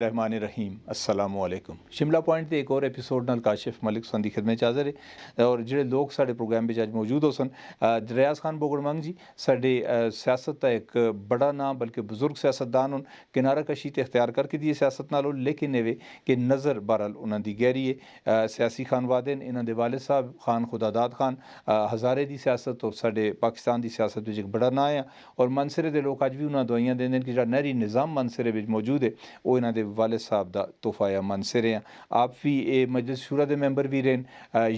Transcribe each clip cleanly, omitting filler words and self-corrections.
रहमान रहीम अस्सलामु अलैकुम। शिमला पॉइंट के एक और एपीसोड नाल काशिफ मलिक सन दी खिदमत हाज़र है और जिहड़े लोग साडे प्रोग्राम में अज मौजूद हो सन रियाज़ खान बोगड़मंग जी साडे सियासत का एक बड़ा नाम बल्कि बुजुर्ग सियासतदान होन किनारा कशी ते इख्तियार करके दी सियासत नाल लेकिन एवे कि नज़र बहरहाल उन्हां दी गहरी है सियासी खानवादे ने इन्हां दे वालिद साहब खान खुदादाद खान हज़ारे दी सियासत और साडे पाकिस्तान दी सियासत विच एक बड़ा नाम है और मनसरे दे लोग अज भी उन्हां दवाइयां देंदे कि जिहड़ा नहरी निज़ाम मनसरे विच मौजूद है वो इन्हां दे वालिद साहब का तोहफा या मनसरे हैं। आप भी ये मजलिस शूरा के मैंबर भी रहें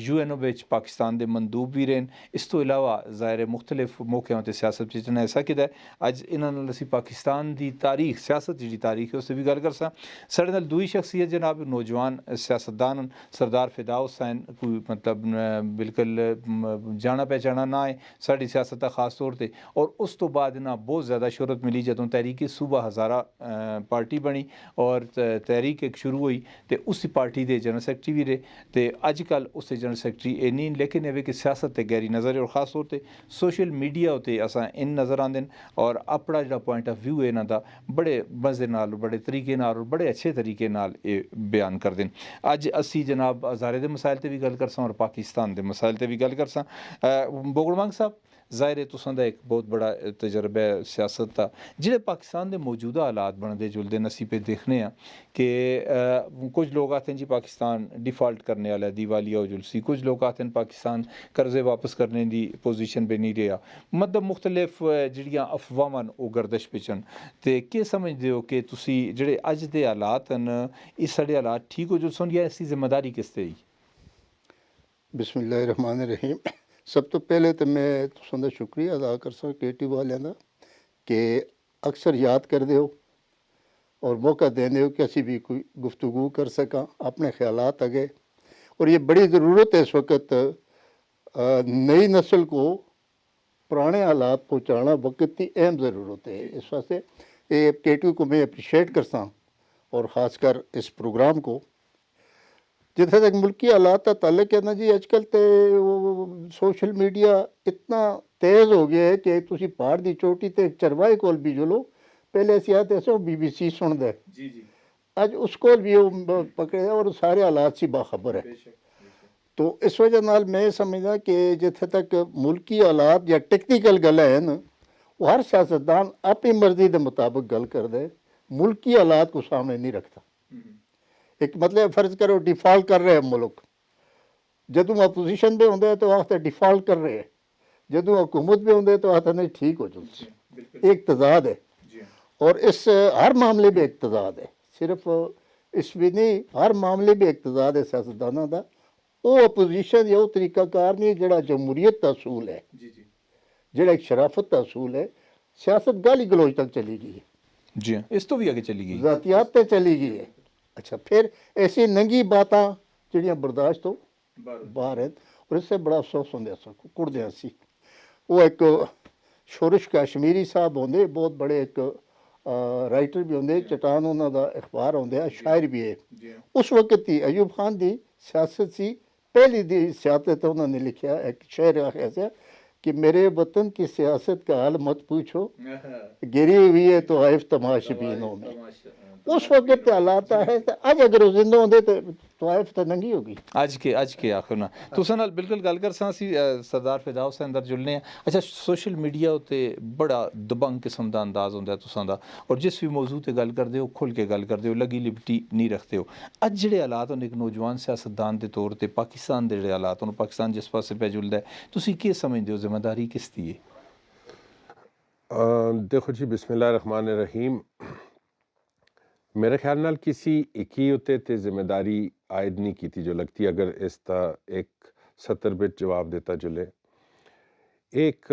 UN विच पाकिस्तान के मंदूब भी रहें इस तो इलावा ज़ाहिर मुख्तलिफ मौक़ों पर सियासत जिन्हें ऐसा कि अज इन्होंने असी पाकिस्तान की तारीख सियासत जी तारीख है उससे भी गल कर साढ़े नाल दूई शख्सियत जनाब नौजवान सियासतदान सरदार फिदा हुसैन कोई मतलब बिल्कुल जाना पहचाना ना है साड़ी सियासत का खास तौर पर और उस तो बाद इन्हें बहुत ज़्यादा शोहरत मिली जदों तहरीक सूबा हज़ारा पार्टी बनी और तहरीक एक शुरू हुई तो उस पार्टी के जनरल सैकटरी भी रहे तो अजकल उस जनरल सैकटरी ये नहीं लेकिन ये कि सियासत ते गहरी नज़र है और ख़ास तौर पर सोशल मीडिया उत्ते असां इन नज़र आते हैं और अपना जो पॉइंट ऑफ व्यू है इन्हां दा बड़े मज़े नाल बड़े तरीके नाल और बड़े अच्छे तरीके नाल ये बयान करते हैं। अज असी जनाब हज़ारे के मसाइल पर भी गल करसां और पाकिस्तान के मसाइल पर भी गल करसां। बोगड़मंग साहब ज़ाहिर है तुसां दा एक बहुत बड़ा तजर्बा है सियासत का जिहड़े पाकिस्तान के मौजूदा हालात बनते जुलते असी पे देखने कि कुछ लोग आते हैं जी पाकिस्तान डिफ़ाल्ट करने वाला दिवालिया हो जुलसी कुछ लोग आते हैं पाकिस्तान कर्जे वापस करने की पोजीशन पे नहीं रहा मतलब मुख्तलिफ जिहड़ियां अफवाहां वो गर्दश पिछन तो क्या समझते हो कि तुसी जिहड़े अज दे हालात न इस साढ़े हालात ठीक हो जुलसन या इसकी जिम्मेदारी किस ते बिस्मिल्लाहिर्रहमानिर्रहीम। सब तो पहले तो मैं तुसां दा शुक्रिया अदा करसां KT वालियां दा कि अक्सर याद करदे हो और मौका देंदे हो कि असी भी कोई गुफ्तगू कर सकां अपने ख्यालात अगे। और ये बड़ी ज़रूरत है इस वक्त नई नस्ल को पुराने हालात पहुँचाना वक्त की अहम ज़रूरत है। इस वास्ते ये KT को मैं अप्रिशिएट करसां और ख़ासकर इस प्रोग्राम को जिथे तक मुल्की हालात का ताल्लुक है ना जी अजकल तो वो सोशल मीडिया इतना तेज़ हो गया है कि तुसी पहाड़ की चोटी ते चरवाहे कोल भी जुलो पहले असी आते सो BBC सुनता है अज उस कोल भी वो पकड़े और सारे हालात से बाखबर है। तो इस वजह नाल मैं समझदा कि जिथे तक मुल्की हालात या टेक्निकल गल है न वो हर सियासतदान अपनी मर्जी के मुताबिक गल करता है मुल्की हालात को सामने नहीं रखता। एक मतलब फर्ज करो डिफॉल्ट कर रहे हैं मुल्क जदों अपोजिशन पे होंगे तो आखते डिफॉल्ट कर रहे हैं जदों हुकूमत पे होंगे तो आखते नहीं ठीक हो जाए। एक तजाद है और इस हर मामले में एक तजाद है सिर्फ इस भी नहीं हर मामले में एक तजाद है सियासतदाना का वो अपोजिशन या वो तरीकाकार नहीं जड़ा जमहूरीयत का असूल है जड़ा एक शराफत का असूल है सियासत गाली गलोच तक चली गई है जी हाँ इस तो भी आगे चली गई जातियात तक चली गई है। अच्छा फिर ऐसी नंगी बातां जिहड़ियां बर्दाश्त तो बाहर है और इससे बड़ा अफसोस होंगे कुड़दे असी वो एक शोरिश कश्मीरी साहब होंगे बहुत बड़े एक राइटर भी होंगे चटान उन्हों का अखबार होंगे शायर भी है उस वक्त ही अयूब खान की सियासत सी पहली दी सियासत उन्होंने लिखा एक शेर ऐसा कि मेरे वतन की सियासत का हाल मत पूछो गिरी हुई है तो आइफ तमाशबीनों में उस वक्त हालात है अज अगर वो जिंदा होंगे तो आइफ तो नंगी होगी अज के आखिर ना तुसां नाल बिल्कुल गल कर सरदार फिदा हुसैन अंदर जुड़ने हैं। अच्छा सोशल मीडिया उत्ते बड़ा दबंग किस्म का अंदाज होंदा तुसां दा और जिस भी मौजू ते गल करदे हो खुल के गल करदे हो लगी लिपटी नहीं रखते हो। अज जिहड़े हालात होंदे एक नौजवान सियासतदान के तौर पर पाकिस्तान के जिहड़े हालात होन पाकिस्तान जिस पासे पे जुलदा है तुसीं की समझदे हो जिम्मेदारी किस दी है? देखो जी बिस्मिल्लाहिर्रहमानिर्रहीम मेरे ख्याल नाल किसी एक ही उत्ते ते जिम्मेदारी आयद नहीं की थी जो लगती अगर इसका एक सत्तर बिट जवाब देता जुले एक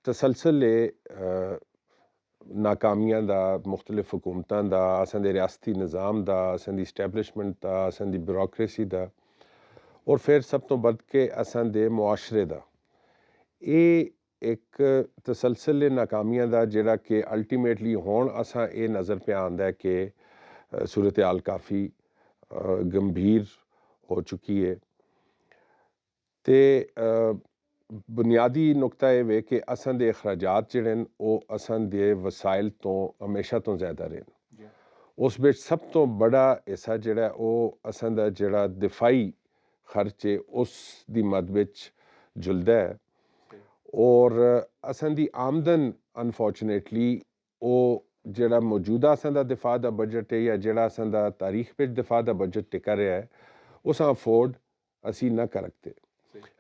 तसलसल नाकामियां दा मुख्तलिफ हुकूमतां दा असां दे रियासती निज़ाम दा असां दी इस्टैबलिशमेंट दा असां दी ब्यूरोक्रेसी दा और फिर सब तो बद के असां दे मुआशरे दा ये एक तसलसल नाकामियां दा जेड़ा कि अल्टीमेटली हुण असां ये नज़र पे आंदा है कि सूरत हाल काफ़ी गंभीर हो चुकी है ते बुनियादी नुकता ये वे कि असां दे अखराजात जिहड़े न वो असां दे वसाइल तो हमेशा तो ज़्यादा रहे ਉਸ ਵਿੱਚ ਸਭ ਤੋਂ ਬੜਾ ਹਿੱਸਾ ਜਿਹੜਾ ਉਹ ਅਸਾਂ ਦਾ ਜਿਹੜਾ ਦਿਫਾਈ ਖਰਚ ਹੈ ਉਸ ਦੀ ਮਦ ਵਿੱਚ ਜੁਲਦਾ ਹੈ ਔਰ ਅਸਾਂ ਦੀ ਆਮਦਨ ਅਨਫੋਰਚੂਨੇਟਲੀ ਉਹ ਜਿਹੜਾ ਮੌਜੂਦਾ ਅਸਾਂ ਦਾ ਦਿਫਾ ਦਾ ਬਜਟ ਹੈ ਜਾਂ ਜਿਹੜਾ ਅਸਾਂ ਦਾ ਤਾਰੀਖ ਵਿੱਚ ਦਿਫਾ ਦਾ ਬਜਟ ਟਿਕਾ ਰਿਹਾ ਹੈ ਉਸ ਅਫੋਰਡ ਅਸੀਂ ਨਾ ਕਰ ਸਕਦੇ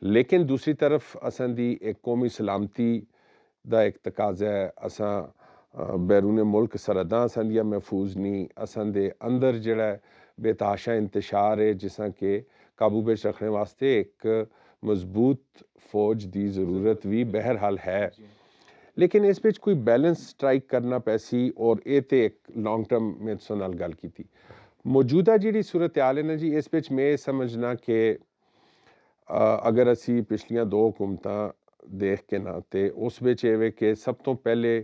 लेकिन दूसरी तरफ असां दी एक कौमी सलामती दा एक तकाजा है असां बैरून मुल्क सरहदां असां दियां महफूज नहीं असां दे अंदर जेड़ा बेतहाशा इंतशार है जिसां के काबू विच रखने वास्ते एक मजबूत फौज दी ज़रूरत भी बहरहाल है लेकिन इस विच कोई बैलेंस स्ट्राइक करना पैसी और ये तो एक लॉन्ग टर्म में तुसां नाल गल कीती मौजूदा जिहड़ी सूरत हाल है ना जी इस विच मैं समझना कि अगर असी पिछलियां दो हुकूमतां देख के ना तो उस विच एवे कि सब तो पहले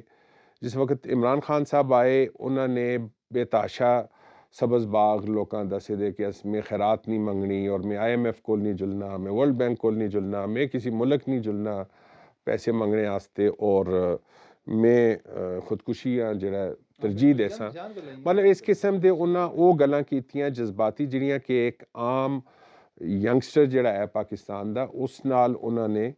जिस वक्त इमरान खान साहब आए उन्होंने बेताशा सब्ज़ बाग लोगों दसे दे कि मैं खैरात नहीं मंगनी और मैं IMF को नहीं जुलना मैं वर्ल्ड बैंक को नहीं जुलना मैं किसी मुल्क नहीं जुलना पैसे मंगने वास्ते और मैं खुदकुशियाँ जरा तरजीह देसा मतलब इस किस्म के उन्होंने वो गल्लां कीतियां जज्बाती जिहड़ियां कि एक आम यंगस्टर ਜਿਹੜਾ ਹੈ ਪਾਕਿਸਤਾਨ ਦਾ ਉਸ ਨਾਲ ਉਹਨਾਂ ਨੇ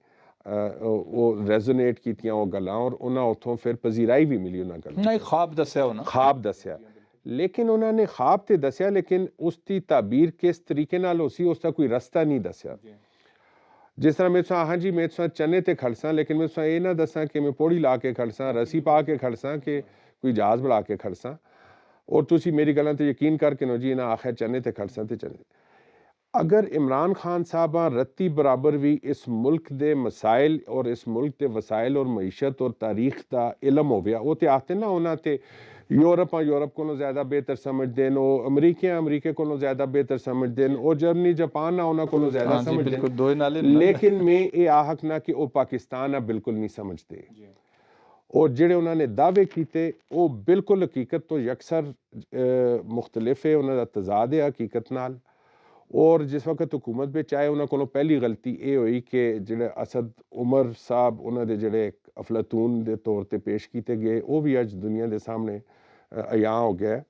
ਉਹ ਰੈਜ਼ੋਨੇਟ ਕੀਤੀਆਂ ਉਹ ਗੱਲਾਂ ਔਰ ਉਹਨਾਂ ਉੱਥੋਂ ਫਿਰ ਪਜ਼ੀਰਾਈ ਵੀ ਮਿਲੀ ਉਹਨਾਂ ਗੱਲਾਂ ਨਹੀਂ ਖਾਬ ਦੱਸਿਆ ਉਹਨਾਂ ਖਾਬ ਦੱਸਿਆ ਲੇਕਿਨ ਉਹਨਾਂ ਨੇ ਖਾਬ ਤੇ ਦੱਸਿਆ ਲੇਕਿਨ ਉਸ ਦੀ ਤਾਬੀਰ ਕਿਸ ਤਰੀਕੇ ਨਾਲ ਹੋ ਸੀ ਉਸ ਦਾ ਕੋਈ ਰਸਤਾ ਨਹੀਂ ਦੱਸਿਆ ਜਿਸ ਤਰ੍ਹਾਂ ਮੈਂ ਹਾਂਜੀ ਮੈਂ ਚੰਨੇ ਤੇ ਖੜਸਾਂ ਲੇਕਿਨ ਮੈਂ ਇਹ ਨਾ ਦੱਸਾਂ ਕਿ ਮੈਂ ਪੌੜੀ ਲਾ ਕੇ ਖੜਸਾਂ ਰੱਸੀ ਪਾ ਕੇ ਖੜਸਾਂ ਕਿ ਕੋਈ ਜਹਾਜ਼ ਬਣਾ ਕੇ ਖੜਸਾਂ ਔਰ ਤੁਸੀਂ ਮੇਰੀ ਗੱਲਾਂ ਤੇ ਯਕੀਨ ਕਰਕੇ ਨੋ ਜੀ ਇਹਨਾਂ ਆਖਿਆ ਚੰਨੇ ਤੇ ਖੜਸਾਂ ਤੇ ਚੰਨੇ अगर इमरान खान साहब रत्ती बराबर भी इस मुल्क के मसाइल और इस मुल्क के वसाइल और मीशत और तारीख का इलम हो गया वो तो आते ना उन्होंने यूरोप को ज़्यादा बेहतर समझते हैं वो अमरीके को ज़्यादा बेहतर समझते हैं वो जर्मनी जापान उन्होंने को ज़्यादा समझते हैं लेकिन मैं ये आहक ना कि वो पाकिस्तान बिल्कुल नहीं समझते और जिहड़े उन्होंने दावे किए वो बिल्कुल हकीकत तो यकसर मुख्तलिफ है उन्होंने तजाद है हकीकत नाल और जिस वक्त हुकूमत में आए उन्होंने को पहली गलती ये हुई कि जिहड़े असद उमर साहब उन्होंने जिहड़े अफलातून के तौर पर पेश किए गए वो भी अज दुनिया के सामने अयां हो गया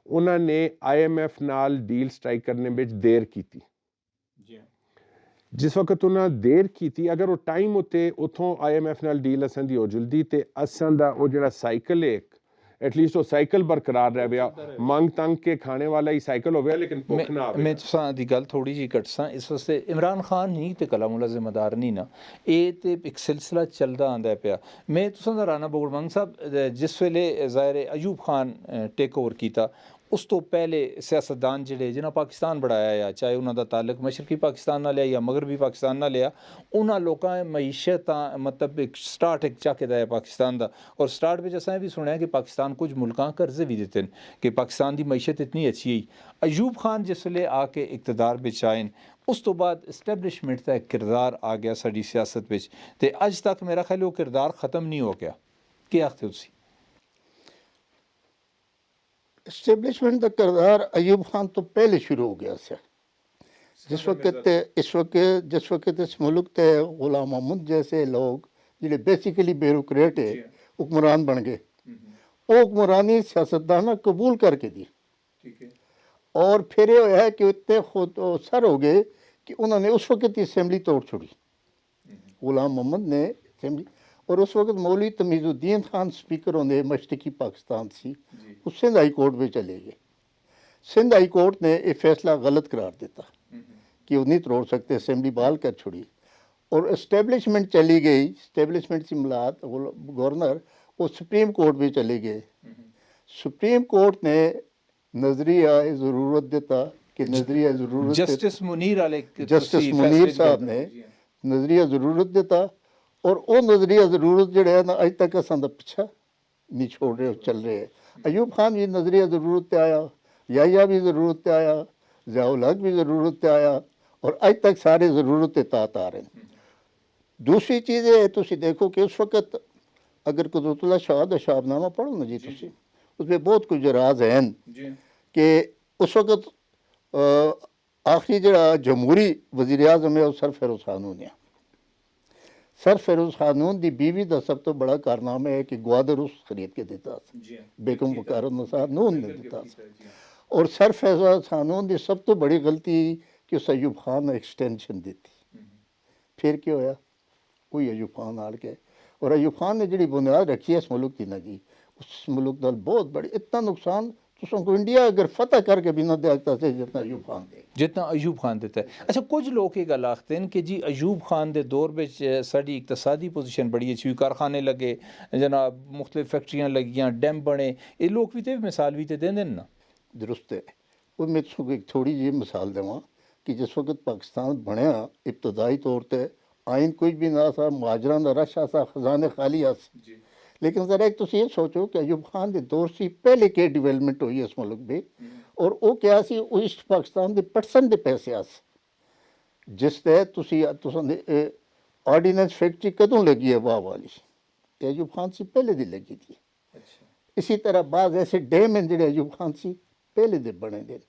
उन्होंने IMF नाल डील स्ट्राइक करने में देर की जिस वक्त उन्होंने देर की अगर वो टाइम उत्ते उतों IMF नाल डील असां दी हो जुलदी तो असां दा वो जिहड़ा साइकिल है एटलीस्ट वो साइकिल बरकरार रह गया मंग तंग के खाने वाला ही साइकिल हो गया लेकिन भुख ना आवे मैं तुसां दी गल थोड़ी जी कटसां इस वास्ते इमरान खान नहीं ते कलामुल्ला जिम्मेदार नहीं ना ये तो एक सिलसिला चलदा आंदा पिया मैं तुसां दा राना बगड़मंग साहब जिस वेले ज़ाहिर अयूब खान टेक ओवर कीता उस तो पहले सियासतदान जिहड़े जिन्हें पाकिस्तान बढ़ाया या चाहे उन्हों का ताल्लुक मशरकी पाकिस्तान नाल लिया या मगरबी पाकिस्तान नाल लिया उन्होंने लोगों मईशत मतलब एक स्टार्ट एक चाके है पाकिस्तान का और स्टार्ट में असें भी सुनिया कि पाकिस्तान कुछ मुल्कां कर्जे भी दिते हैं कि पाकिस्तान की मईशत इतनी अच्छी है अयूब खान जिस वे आके इकतदार में आए उस तो बाद इस्टैबलिशमेंट का एक किरदार आ गया साड़ी सियासत में तो अज तक मेरा ख्याल वो किरदार ख़त्म नहीं हो गया क्या आखते हो तुसीं इस्टेबलिशमेंट का किरदार अयूब खान तो पहले शुरू हो गया से जिस वक्त इस मुल्क के गुलाम मोहम्मद जैसे लोग जिहड़े बेसिकली ब्यूरोक्रेट है हुक्मरान बन गए वो हुक्मरानी सियासतदाना कबूल करके दी और फिर ये होया कि इतने खुद सर हो गए कि उन्होंने उस वक्त असम्बली तोड़ छोड़ी गुलाम मोहम्मद ने असम्बली और उस वक्त मौलवी तमीज़ुद्दीन खान स्पीकर होंगे मशरकी पाकिस्तान से वो सिंध हाई कोर्ट में चले गए सिंध हाई कोर्ट ने यह फैसला गलत करार देता कि वो नहीं तोड़ सकते असम्बली बहाल कर छोड़ी और इस्टेबलिशमेंट चली गई इस्टेबलिशमेंट से मुलाद गवर्नर वो सुप्रीम कोर्ट में चले गए सुप्रीम कोर्ट ने नजरिया ज़रूरत देता कि नजरिया ज़रूरत जस्टिस मुनीर साहब ने नजरिया ज़रूरत देता और वो नजरिया ज़रूरत जो है ना अज तक असां दा पिछा नहीं छोड़ रहे चल रहे हैं अयूब खान भी नजरिया ज़रूरत आया याया भी ज़रूरत आया ज़ियाउल हक भी ज़रूरत आया और अज तक सारे ज़रूरत तात आ रहे हैं दूसरी चीज़ है तुसी देखो कि उस वक्त अगर कुदरतुल्लाह शाह दा शाहनामा पढ़ो ना जी तुसी उसमें बहुत कुछ राज हैं कि उस वक्त आखिरी जड़ा जमहूरी वज़ीर आज़म है वो सर फ़िरोज़ खान होने सर फिरोज खानून की बीवी का सब तो बड़ा कारनामा है कि ग्वादर उस खरीद के देता बेगम वकार नसार नून ने दिता और सर फिरोज खानून की सब तो बड़ी गलती कि उस अयूब खान ने एक्सटेंशन दी फिर क्या होया कोई अयूब खान आड़ के और अयूब खान ने जी बुनियाद रखी है इस मुल्क की ना जी उस मुल्क का बहुत बड़ी इतना नुकसान तुमको इंडिया अगर फतह करके भी ना देखता से जितना अयूब खान दे जितना अयूब खान देता है। अच्छा कुछ लोग ये गल आखते हैं कि जी अयूब खान के दौर में साड़ी इकतसादी पोजीशन बड़ी अच्छी हुई कारखाने लगे जनाब मुख्तलिफ फैक्ट्रियाँ लगियाँ डैम बने ये लोग भी तो मिसाल भी तो देंगे ना दुरुस्त है वो मैं तुमको एक थोड़ी जी मिसाल देवां कि जिस वक्त पाकिस्तान बनया इब्तदाई तौर पर आइन कुछ भी ना था मुहाजरा का रश सा खजाने खाली आस लेकिन ज़रा एक तुम ये सोचो कि अयूब खान के दौर से पहले के डिवेलपमेंट हुई इस मुल्क में और वो क्या सी ईस्ट पाकिस्तान के परसेंट के पैसे आस जिस तहत ऑर्डीनेंस फैक्ट्री कदों लगी है वाह वाली अयूब खान से पहले दी लगी थी इसी तरह बाद ऐसे डैम हैं जो अयूब खान से पहले दे बने दे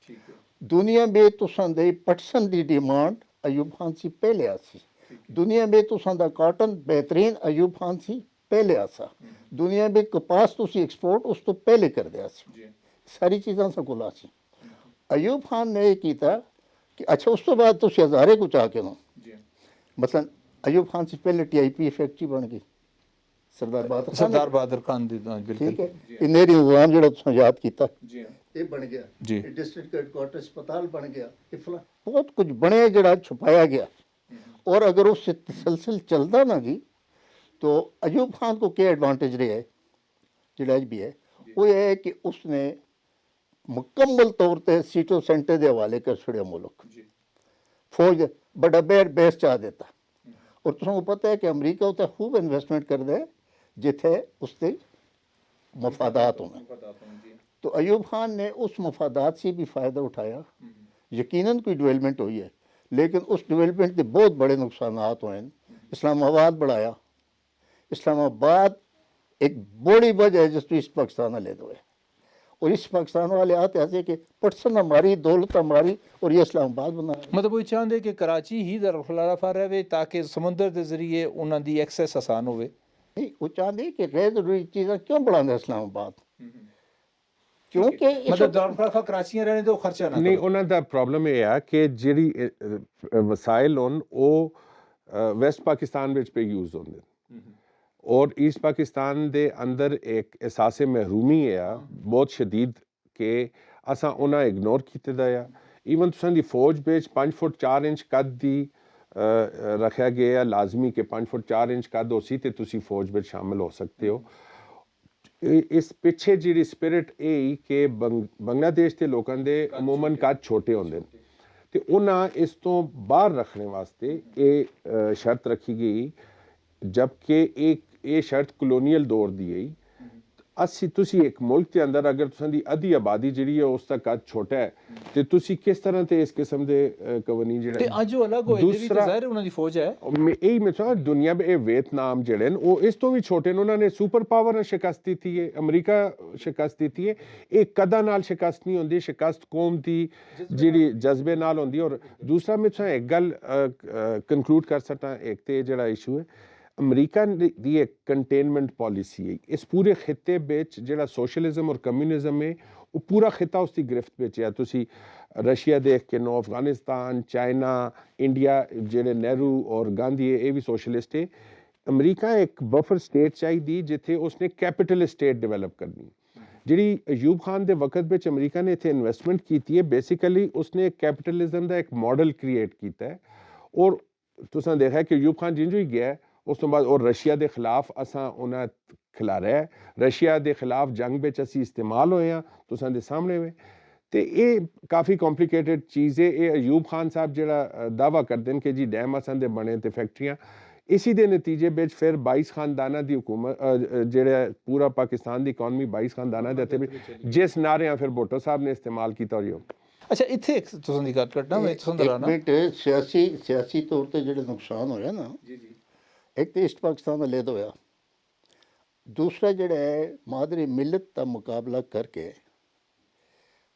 दुनिया में तुसां दे पटसन की डिमांड अयूब खान से पहले आसी दुनिया में तुसां दा कॉटन बेहतरीन अयूब खान से पहले आसा दुनिया में कपास तुसी एक्सपोर्ट उस तो पहले कर दिया सारी चीज़ां सा कोल आसी अयूब खान ने यह किया कि अच्छा उस तो बाद तुसी हज़ारे को चाह के नो मसलन अयूब खान से पहले TIP फैक्ट्री बन गई सरदार बहादुर खान दी ठीक है ये नेरी निज़ाम जो तुम याद किया ये बन गया जी डिस्ट्रिक्ट हेडक्वार्टर अस्पताल बन गया ये बहुत कुछ बने जरा छुपाया गया और अगर उससे तसलसल चलता ना जी तो अयूब खान को क्या एडवांटेज रहा है जो भी है वो ये है कि उसने मुकम्मल तौर पर सीटों सेंटर के हवाले कर छड़िया मुल्क फौज बड़ा बेस चाह देता और तुमको पता है कि अमरीका उत्ते खूब इन्वेस्टमेंट कर दे जिथे उसके मफादात होने तो अयूब खान ने उस मफादात से भी फ़ायदा उठाया यकीनन कोई डेवलपमेंट हुई है लेकिन उस डेवलपमेंट के बहुत बड़े नुकसान हुए इस्लामाबाद बढ़ाया इस्लामाबाद एक बड़ी वजह है जिस ईस्ट पाकिस्तान ले दो है और इस पाकिस्तान वाले आते ऐसे कि पटसन हमारी दौलत हमारी और ये इस्लामाबाद बना मतलब वो चाहते कि कराची ही दरफा रहे ताकि समुद्र के जरिए उन्होंने एक्सेस आसान होवे नहीं वो चाहते कि गैर जरूरी चीज़ें क्यों बढ़ाते इस्लामाबाद क्योंकि मतलब दरफा कराची रहने दो खर्चा ना नहीं ਉਹਨਾਂ ਦਾ ਪ੍ਰੋਬਲਮ ਇਹ ਆ ਕਿ ਜਿਹੜੀ ਵਸਾਇਲ ਹੋਣ ਉਹ ਵੈਸਟ ਪਾਕਿਸਤਾਨ ਵਿੱਚ ਪੇ ਯੂਜ਼ ਹੁੰਦੇ और ईस्ट पाकिस्तान दे अंदर एक एहसास महरूमी है बहुत शदीद कि असा उन्हें इग्नोर किए दा ईवन तुसां दी फौज बिच 5 फुट 4 इंच कद दी रखा गया लाजमी कि 5 फुट 4 इंच कद हो सी ते तुसी फौज बिच शामिल हो सकते हो इस पिछे जी स्पिरिट यही कि बंगलादेश के लोगों के अमूमन कद छोटे होंगे तो उन्हें इस तो बाहर रखने वास्ते ये शर्त रखी गई जबकि एक ये शर्त कलोनीयल दौर दी गई अस्सी तुसी एक मुल्क के अंदर अगर तुसां दी अद्धी आबादी जिहड़ी है उसका कद छोटा है तो तुसी किस तरह ते इस किस्म दे कवानीन ते जिहड़े अज वो अलग होए ते भी तो ज़ाहिर उन्हां दी फौज है यही मैं चाह दुनिया में ये वियतनाम जिहड़े न वो इस तो भी छोटे न उन्होंने सुपर पावर ने शिकस्त दी है अमरीका शिकस्त दी है ये कदा नाल शिकस्त नहीं होंदी शिकस्त कौम दी जिहड़ी जज्बे नाल होंदी और दूसरा मैं चाह एक गल कंक्लूड कर सकता एक तो जिहड़ा इशू है अमरीका दी एक कंटेनमेंट पॉलिसी है इस पूरे खिते बिच जिहड़ा सोशलिज्म और कम्यूनिज्म है वो पूरा खिता उसकी गिरफ्त बिच है तुसी रशिया देख के नो अफगानिस्तान चाइना इंडिया जिहड़े नेहरू और गांधी है ये भी सोशलिस्ट है अमरीका एक बफर स्टेट चाहिए जिथे उसने कैपिटलिस्ट स्टेट डिवेलप करनी जिहड़ी अयूब खान दे वक्त बिच अमरीका ने इत्थे इन्वेस्टमेंट की है बेसिकली उसने कैपिटलिज्म का एक मॉडल क्रिएट किया है और तुसां देखा है कि अयूब खान जिंजो ही गया उस तो बाद और रशिया के खिलाफ असा उन्हें खिलारा है रशिया के खिलाफ जंग में असी इस्तेमाल होए हैं तुसां दे सामने में तो ये काफ़ी कॉम्प्लीकेटेड चीज़ है ये अयूब खान साहब जिहड़ा दावा करते हैं कि जी डैम असां दे बने ते फैक्ट्रियां इसी दे नतीजे बिच फिर 22 खानदाना की हुकूमत जिहड़ा पूरा पाकिस्तान की इकॉनमी 22 खानदाना दे भी जिस नारे फिर भुट्टो साहब ने इस्तेमाल किया और अच्छा इत्थे एक तुसां दी गल करना मैं तुसां दलाना मिनट सियासी तौर पर जो नुकसान होया ना एक तो ईस्ट पाकिस्तान का लेद होया दूसरा जोड़ा है मादरी मिलत का मुकाबला करके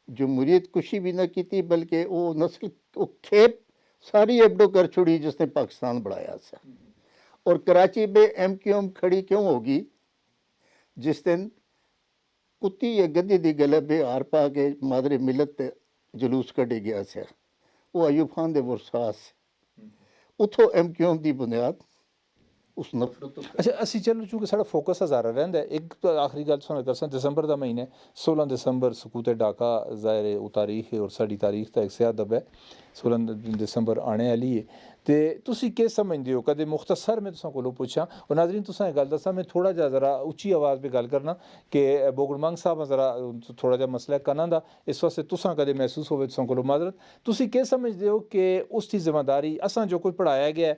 जमहूरीत कुशी भी ना की बल्कि वो नस्ल वो खेप सारी एबडो कर छोड़ी जिसने पाकिस्तान बढ़ाया सा और कराची में MQM खड़ी क्यों होगी? जिस दिन कुत्ती या गद्दी दी गले पे हार पा के मादरे मिलत ते जुलूस कढ़े गया से, वो अयूब खान दे वरसास उथों MQM दी बुनियाद उस नफरत तो अच्छा ਅਸੀਂ ਚਲੋ ਚूंकि ਸਾਡਾ ਫੋਕਸ ਹਜ਼ਾਰਾ ਰਹਿੰਦਾ ਹੈ। ਇੱਕ ਤਾਂ ਆਖਰੀ ਗੱਲ ਤੁਹਾਨੂੰ ਦੱਸਾਂ, ਦਸੰਬਰ ਦਾ ਮਹੀਨਾ 16 ਦਸੰਬਰ ਸਕੂਤੇ ਡਾਕਾ ਜ਼ਾਹਿਰ ਹੈ ਉਹ ਤਾਰੀਖ ਹੈ ਔਰ ਸਾਡੀ ਤਾਰੀਖ ਦਾ ਇੱਕ ਸਿਆਹ ਦਬ ਹੈ। 16 ਦਸੰਬਰ ਆਣੇ ਵਾਲੀ ਹੈ ਤੇ ਤੁਸੀਂ ਕੀ ਸਮਝਦੇ ਹੋ? ਕਦੇ ਮੁਖਤਸਰ ਮੈਂ ਤੁਸਾਂ ਕੋਲੋਂ ਪੁੱਛਾਂ ਔਰ ਨਾਜ਼ਰੀਨ ਤੁਸਾਂ ਇਹ ਗੱਲ ਦੱਸਾਂ, ਮੈਂ ਥੋੜਾ ਜਿਹਾ ਜ਼ਰਾ ਉੱਚੀ ਆਵਾਜ਼ 'ਤੇ ਗੱਲ ਕਰਨਾ ਕਿ ਬੋਗੜ ਮੰਗ ਸਾਹਿਬ ਜ਼ਰਾ ਥੋੜਾ ਜਿਹਾ ਮਸਲਾ ਕੰਨਾਂ ਦਾ, ਇਸ ਵਾਸਤੇ ਤੁਸਾਂ ਕਦੇ ਮਹਿਸੂਸ ਹੋਵੇ ਤੁਸਾਂ ਕੋਲੋਂ ਮਾਜ਼ਰਤ। ਤੁਸੀਂ ਕੀ ਸਮਝਦੇ ਹੋ ਕਿ ਉਸ ਦੀ ਜ਼ਿੰਮੇਵਾਰੀ ਅਸਾਂ ਜੋ ਕੋਈ ਪੜਾਇਆ ਗਿਆ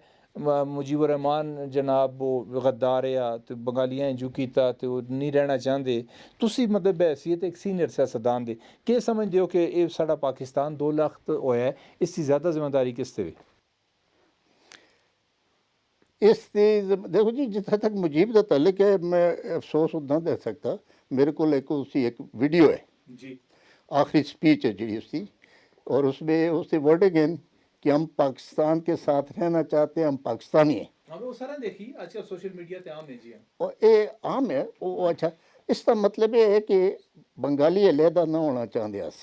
मुजीबुर रहमान जनाब वो गद्दार आ तो बंगालियां जो किया तो नहीं रहना चाहते, तुसी मतलब हैसियत एक सीनियर सियासतदान दे के समझते हो कि ये साडा पाकिस्तान 2 लाख होया है, इसकी ज़्यादा जिम्मेदारी किस ते? इस देखो जी, जितना तक मुजीब का तल्लक है मैं अफसोस उतना दे सकता। मेरे को एक वीडियो है जी, आखिरी स्पीच है जी उसकी, और उसमें उससे वर्ड अगेन कि हम पाकिस्तान के साथ रहना चाहते हैं, हम पाकिस्तानी हैं। हमें वो सारा देखी आजकल सोशल मीडिया पे आम है जी। और ये आम है वो अच्छा, इसका मतलब ये है कि बंगाली अलहदा ना होना चाहते अस।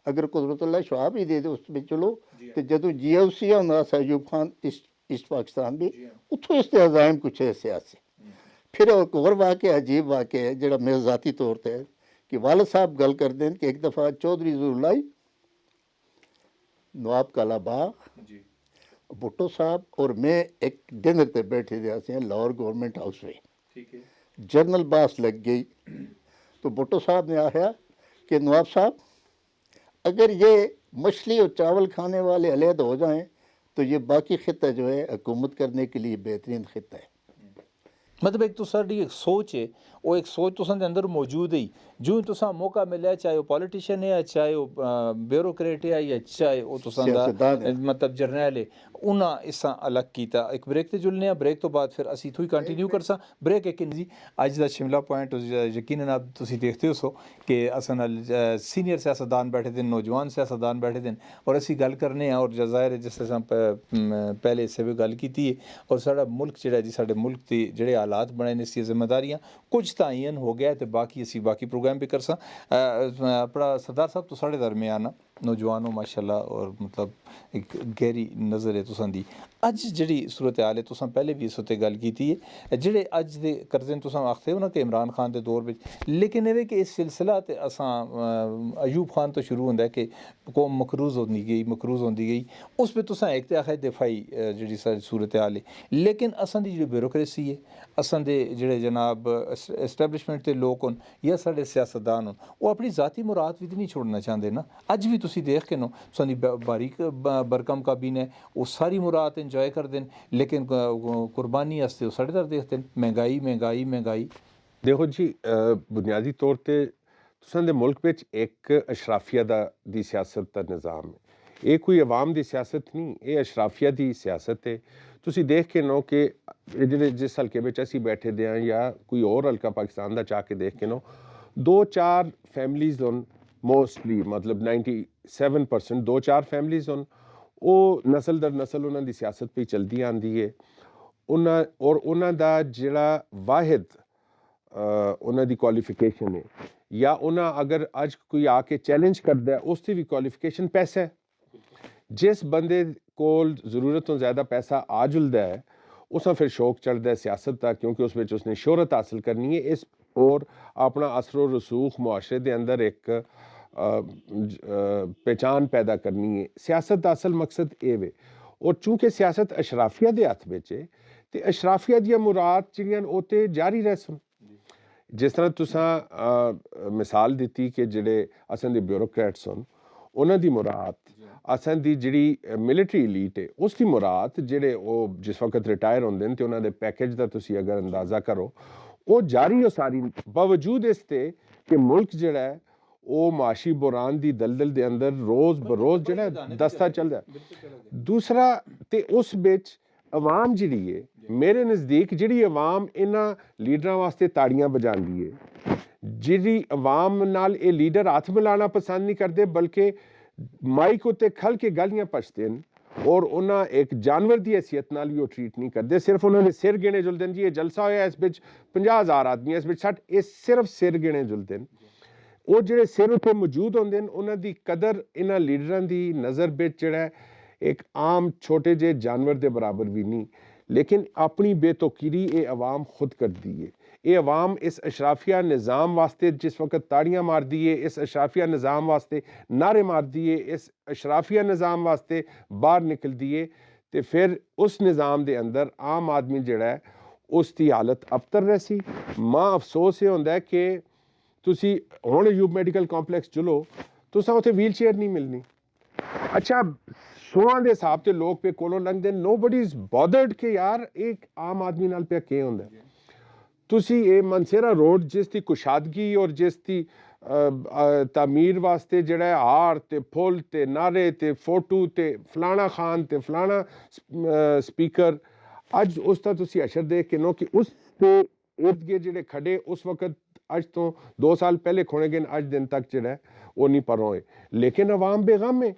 अगर कुदरतुल्लाह शवाब ही दे दे उसमें चलो तो जदों GOC होंदा सा अयूब खान ईस्ट पाकिस्तान भी उतो इसके अजायम कुछ है सियासी। फिर एक और वाक़या अजीब वाक़या है जो मेरे ज़ाती तौर पर कि वालद साहब गल करते हैं कि एक दफ़ा चौधरी ज़रूलाई नवाब काला बाग भुट्टो साहब और मैं एक डिनर पे बैठे थे असें लाहौर गवर्नमेंट हाउस में, ठीक है, जर्नल बास लग गई तो भुट्टो साहब ने आया कि नवाब साहब अगर ये मछली और चावल खाने वाले अलहद हो जाएं तो ये बाकी खिता जो है हुकूमत करने के लिए बेहतरीन खिता है। मतलब एक तो साड़ी एक सोच है, वो एक सोच तुसां दे अंदर मौजूद है। जो ही तुसां मौका मिले, चाहे वो पॉलिटिशियन है, चाहे वो ब्यूरोक्रेट है, या चाहे वो तुसां दा मतलब जर्नैल है, उन्हां इसां अलग कीता। एक ब्रेक ते जुलने आ, ब्रेक तो बाद फिर असी थोड़ी कंटिन्यू करसा। ब्रेक एक जी अज दा शिमला पॉइंट यकीनन आप तुसी देखते हो सो कि असां नाल सीनियर सियासतदान बैठे दे, नौजवान सियासतदान बैठे दे और असी गल करने आ। और जाहिर है जिस असां पहले से भी गल कीती है और साडा मुल्क जेड़ा जी साडे मुल्क दे जेड़े हालात बने ने, इसकी जिम्मेदारियां कुछ तायन हो गया तो बाकी असी बाकी प्रोग्राम भी करसा। अपना सरदार साहब तो साढ़े दरमियान आ, नौजवान हो माशाल्लाह और मतलब एक गहरी नज़र है तुसां दी। अज जिहड़ी सूरत हाल है तुसां पहले भी इस उत्ते गल कीती है, जिहड़े अज दे करदे तुसां आखदे हो ना कि इमरान खान दे दौर विच, लेकिन एह् कि इस सिलसिला ते असां अयूब खान तो शुरू होंदा है कि कौम मकरूज़ होंदी गई उस पर तुसां इक ते आखिर दिफाई जिहड़ी सारी सूरत हाल है, लेकिन असां दी जिहड़ी ब्यूरोक्रेसी है, असां दे जिहड़े जनाब एस्टैब्लिशमेंट दे लोक होन या साढ़े सियासतदान होन, वो अपनी ज़ाती मुराद भी नहीं छोड़ना चाहते ना। अज भी तुसी देख के नो साडी बारीक बरकम काबीना है, वो सारी मुराद इंजॉय करते हैं, लेकिन कुर्बानी वास्ते वो साढ़े दर देखते हैं महंगाई महंगाई महंगाई। देखो जी, बुनियादी तौर पर तुसां दे मुल्क विच एक अशराफिया दी सियासत दा निज़ाम है। ये कोई अवाम दी सियासत नहीं, ये अशराफिया दी सियासत है। तुसी देख के नो कि जिहड़े जिस हल्के विच असीं बैठे दे आं या कोई होर हल्का पाकिस्तान दा चा के देख के नो, 2-4 फैमिलीज़ होन मोस्टली, मतलब 97% 2-4 फैमिलीज़ होन, वो नस्ल दर नस्ल उन्हां दी सियासत पे चलदी आंदी है। उन्हां दा जिहड़ा वाहिद उन्हां दी क्वालिफिकेशन है या उन्हां अगर अज कोई आके चैलेंज करदा है, उसकी भी क्वालिफिकेशन पैसा है। जिस बंदे कोल ज़रूरत तो ज़्यादा पैसा आ जुलदा है, उसां फिर शौक चढ़दा है सियासत का, क्योंकि उस विच उसने शोहरत हासिल करनी है इस और अपना असर रसूख मुआशरे दे अंदर एक पहचान पैदा करनी है। सियासत का असल मकसद ये वे, और चूँकि सियासत अशराफिया दे हत्थ विच है ते अशराफिया दियां मुराद जिहड़ियां ओह ते जारी रहसन। जिस तरह तुसां मिसाल दित्ती कि जिहड़े असां दे ब्यूरोक्रेट्स होन, उन्हां दी मुराद असां दी जिहड़ी मिलिटरी एलीट है उसकी मुराद जिहड़े ओह जिस वक्त रिटायर होंदे न ते उन्हां दे पैकेज दा तुसीं अगर अंदाज़ा करो, वो जारी हो सारी, बावजूद इसते कि मुल्क जिहड़ा है वो माशी बुरान दी दलदल दे अंदर रोज़ बरोज़ जिहड़ा दस्ता चलदा है। दूसरा ते उस बिच अवाम जिहड़ी है, मेरे नज़दीक जिहड़ी अवाम इन्हां लीडरां वास्ते ताड़ियां बजांदी है, जिहड़ी अवाम नाल ये लीडर हत्थ मिलाना पसंद नहीं करते बल्कि माइक उत्ते खल के गालियां पछदे न, ਔਰ ਉਹਨਾਂ ਇੱਕ ਜਾਨਵਰ ਦੀ ਹੈਸੀਅਤ ਨਾਲ ਵੀ ਉਹ ਟਰੀਟ ਨਹੀਂ ਕਰਦੇ। ਸਿਰਫ ਉਹਨਾਂ ਦੇ ਸਿਰ ਗਿਣੇ ਜੁਲਦੇ ਨੇ ਜੀ, ਇਹ ਜਲਸਾ ਹੋਇਆ ਇਸ ਵਿੱਚ 50,000 ਆਦਮੀ, ਇਸ ਵਿੱਚ 60, ਇਹ ਸਿਰਫ ਸਿਰ ਗਿਣੇ ਜੁਲਦੇ ਨੇ। ਉਹ ਜਿਹੜੇ ਸਿਰ ਉੱਤੇ ਮੌਜੂਦ ਹੁੰਦੇ ਨੇ ਉਹਨਾਂ ਦੀ ਕਦਰ ਇਹਨਾਂ ਲੀਡਰਾਂ ਦੀ ਨਜ਼ਰ ਵਿੱਚ ਜਿਹੜਾ ਇੱਕ ਆਮ ਛੋਟੇ ਜਿਹੇ ਜਾਨਵਰ ਦੇ ਬਰਾਬਰ ਵੀ ਨਹੀਂ। ਲੇਕਿਨ ਆਪਣੀ ਬੇਤੌਕੀਰੀ ਇਹ ਆਵਾਮ ਖੁਦ ਕਰਦੀ ਹੈ। ਇਹ ਆਵਾਮ ਇਸ ਅਸ਼ਰਾਫੀਆ ਨਿਜ਼ਾਮ ਵਾਸਤੇ ਜਿਸ ਵਕਤ ਤਾੜੀਆਂ ਮਾਰਦੀ ਹੈ, ਇਸ ਅਸ਼ਰਾਫੀਆ ਨਿਜ਼ਾਮ ਵਾਸਤੇ ਨਾਰੇ ਮਾਰਦੀ ਹੈ, ਇਸ ਅਸ਼ਰਾਫੀਆ ਨਿਜ਼ਾਮ ਵਾਸਤੇ ਬਾਹਰ ਨਿਕਲਦੀ ਹੈ, ਤੇ ਫਿਰ ਉਸ ਨਿਜ਼ਾਮ ਦੇ ਅੰਦਰ ਆਮ ਆਦਮੀ ਜਿਹੜਾ ਹੈ ਉਸ ਦੀ ਹਾਲਤ ਅਬਤਰ ਰਹੀ ਸੀ। ਮਾਂ ਅਫਸੋਸ ਇਹ ਹੁੰਦਾ ਹੈ ਕਿ ਤੁਸੀਂ ਹੁਣ ਅਯੂਬ ਮੈਡੀਕਲ ਕੰਪਲੈਕਸ ਚਲੋ, ਤੁਸਾਂ ਉੱਥੇ ਵੀਲ ਚੇਅਰ ਨਹੀਂ ਮਿਲਣੀ। ਅੱਛਾ, ਸੋਹਾਂ ਦੇ ਹਿਸਾਬ ਤੇ ਲੋਕ ਪੇ ਕੋਲੋਂ ਲੰਘਦੇ, ਨੋਬਡੀ ਇਜ਼ ਬੋਦਰਡ ਕਿ ਯਾਰ ਇੱਕ ਆਮ ਆਦਮੀ ਨਾਲ ਪਿਆ ਕੀ ਹੁੰਦਾ। ਤੁਸੀਂ ਇਹ ਮਨਸੇਰਾ ਰੋਡ ਜਿਸ ਦੀ ਕੁਸ਼ਾਦਗੀ ਔਰ ਜਿਸ ਦੀ ਤਾਮੀਰ ਵਾਸਤੇ ਜਿਹੜਾ ਹਾਰ ਤੇ ਫੁੱਲ ਤੇ ਨਾਰੇ ਤੇ ਫੋਟੋ ਤੇ ਫਲਾਣਾ ਖਾਨ ਤੇ ਫਲਾਣਾ ਸਪੀਕਰ, ਅੱਜ ਉਸ ਦਾ ਤੁਸੀਂ ਅਸ਼ਰ ਦੇਖ ਕੇ ਨੋ ਕਿ ਉਸ ਦੇ ਇਰਦ ਗਿਰਦ ਜਿਹੜੇ ਖੜੇ ਉਸ ਵਕਤ ਅੱਜ ਤੋਂ 2 ਸਾਲ ਪਹਿਲੇ ਖੋਣੇ ਗਏ ਅੱਜ ਦਿਨ ਤੱਕ ਜਿਹੜਾ ਉਹ ਨਹੀਂ ਪਰ ਹੋਏ। ਲੇਕਿਨ ਆਵਾਮ ਬੇਗਮ ਹੈ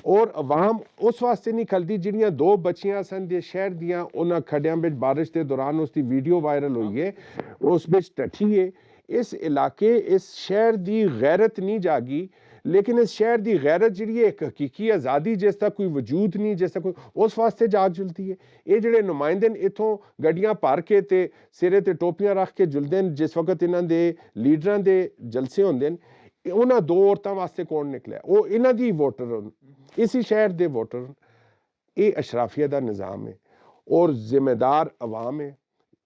ਔਰ ਆਵਾਮ ਉਸ ਵਾਸਤੇ ਨਹੀਂ ਖਲਦੀ। ਜਿਹੜੀਆਂ 2 ਬੱਚੀਆਂ ਸਨ ਦੇ ਸ਼ਹਿਰ ਦੀਆਂ, ਉਹਨਾਂ ਖੱਡਿਆਂ ਵਿੱਚ ਬਾਰਿਸ਼ ਦੇ ਦੌਰਾਨ ਉਸ ਦੀ ਵੀਡੀਓ ਵਾਇਰਲ ਹੋਈ ਹੈ, ਉਸ ਵਿੱਚ ਟੱਠੀ ਹੈ। ਇਸ ਇਲਾਕੇ ਇਸ ਸ਼ਹਿਰ ਦੀ ਗੈਰਤ ਨਹੀਂ ਜਾਗੀ, ਲੇਕਿਨ ਇਸ ਸ਼ਹਿਰ ਦੀ ਗੈਰਤ ਜਿਹੜੀ ਹੈ ਇੱਕ ਹਕੀਕੀ ਆਜ਼ਾਦੀ ਜਿਸ ਦਾ ਕੋਈ ਵਜੂਦ ਨਹੀਂ, ਜਿਸ ਦਾ ਕੋਈ, ਉਸ ਵਾਸਤੇ ਜਾਗ ਜੁਲਦੀ ਹੈ। ਇਹ ਜਿਹੜੇ ਨੁਮਾਇੰਦੇ ਨੇ ਇੱਥੋਂ ਗੱਡੀਆਂ ਭਰ ਕੇ ਤੇ ਸਿਰੇ ਤੇ ਟੋਪੀਆਂ ਰੱਖ ਕੇ ਜੁਲਦੇ ਨੇ ਜਿਸ ਵਕਤ ਇਹਨਾਂ ਦੇ ਲੀਡਰਾਂ ਦੇ ਜਲਸੇ ਹੁੰਦੇ ਨੇ, ਉਹਨਾਂ 2 ਔਰਤਾਂ ਵਾਸਤੇ ਕੌਣ ਨਿਕਲਿਆ? ਉਹ ਇਹਨਾਂ ਦੀ ਵੋਟਰ ਹਨ, ਇसी शहर के वोटर। ये अशराफिया का निज़ाम है और जिम्मेदार अवाम है।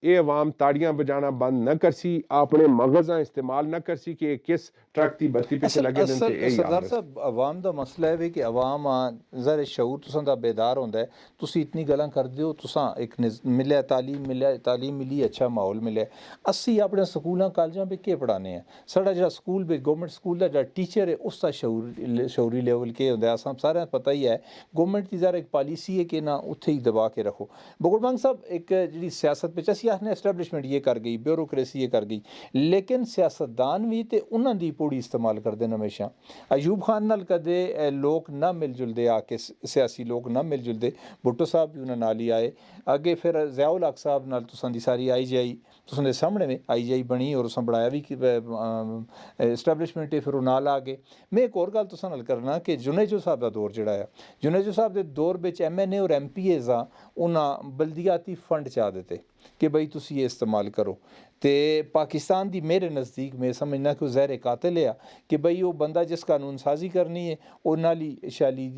ये अवाम ताड़ियां बजाना बंद न करसी, अपने मगज़ां इस्तेमाल न करसी कि किस ट्रक की बत्ती पे लगे दिन ते सरदार साहब अवाम का मसला है कि अवाम ज़रा शऊर तुसां दा बेदार होंदा है। तुसी इतनी गल्लां करदे हो, तुसां एक मिले तालीम मिली, अच्छा माहौल मिले। असी अपने स्कूलों कॉलेजां पे केह् पढ़ाने हैं? साढ़ा जो स्कूल गौरमेंट स्कूल का जो टीचर है उसका शऊरी लेवल केह् होंदा है? असां सारें पता ही है। गौरमेंट की ज़रा एक पॉलिसी है कि ना उत्थे ही दबा के रखो। बगुरबांग साहब एक जी सियासत पे असी आखने एस्टैब्लिशमेंट ये कर गई, ब्यूरोक्रेसी ये कर गई, लेकिन सियासतदान भी तो उन्होंने दी पूरी इस्तेमाल करते हैं हमेशा। अयूब खान नाल कदे लोग ना मिल जुलते, आके सियासी लोग ना मिल जुलते। भुट्टो साहब भी उन्होंने नाल ही आए, अगे फिर ज़ियाउल हक साहब नाल तुसां दी सारी IGI तुसां दे सामने में IGI बनी और उस बनाया भी कि एस्टैब्लिशमेंट फिर नाल आ गए। मैं एक और गल तुसां नाल करना कि जुनेजो साहब का दौर जिहड़ा है, जुनेजो साहब के दौर में MNA और MPAs उन्हें बल्दियाती फंड चाह देते कि बई तुसी ये इस्तेमाल करो। तो पाकिस्तान की मेरे नज़दीक मैं समझना कि ज़हर कातिल है कि बई वो बंदा जिस कानून साजी करनी है वो नाली शाली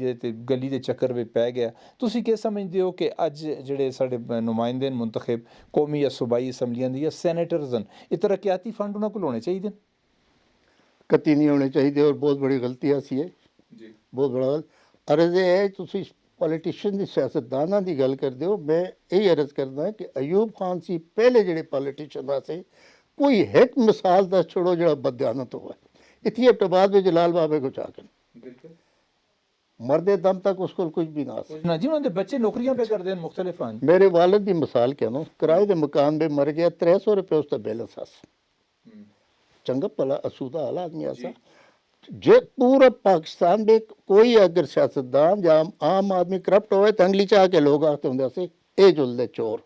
गली के चक्कर में पै गया। तुसी क्या समझते हो कि अज जेडे साडे नुमाइंदे मुंतखब कौमी या सूबाई असैम्बलियां दी या सैनेटर्स न, ये तरक्याती फंड उन्होंने को होने चाहिए? कति नहीं होने चाहिए और बहुत बड़ी गलती ऐसी है जी, बहुत बड़ा गल। अर्ज है तुसी पॉलिटिशियन की सियासतदाना की गल करते हो, मैं यही अर्ज करना कि अयूब खान सी पहले जोड़े पॉलिटिशियन वास्ते कोई एक मिसाल दस छोड़ो जो बदयानत हुआ। इतनी अब्टबाद में जलाल बाबे को चाकर मरदे दम तक उसको कुछ भी ना ना जी, उन्होंने बच्चे नौकरियां पे कर दें मुख्तलिफ। मेरे वालिद की मिसाल क्या नो, किराए के मकान में मर गया, 300 रुपये उसका बैलेंस आस चंगा भला असूदा हाल आदमी ऐसा। जो पूरा पाकिस्तान में कोई अगर सियासतदान या आम आदमी करप्ट हो तो अंगली चाह के लोग आते होंगे से ये जुलदे चोर।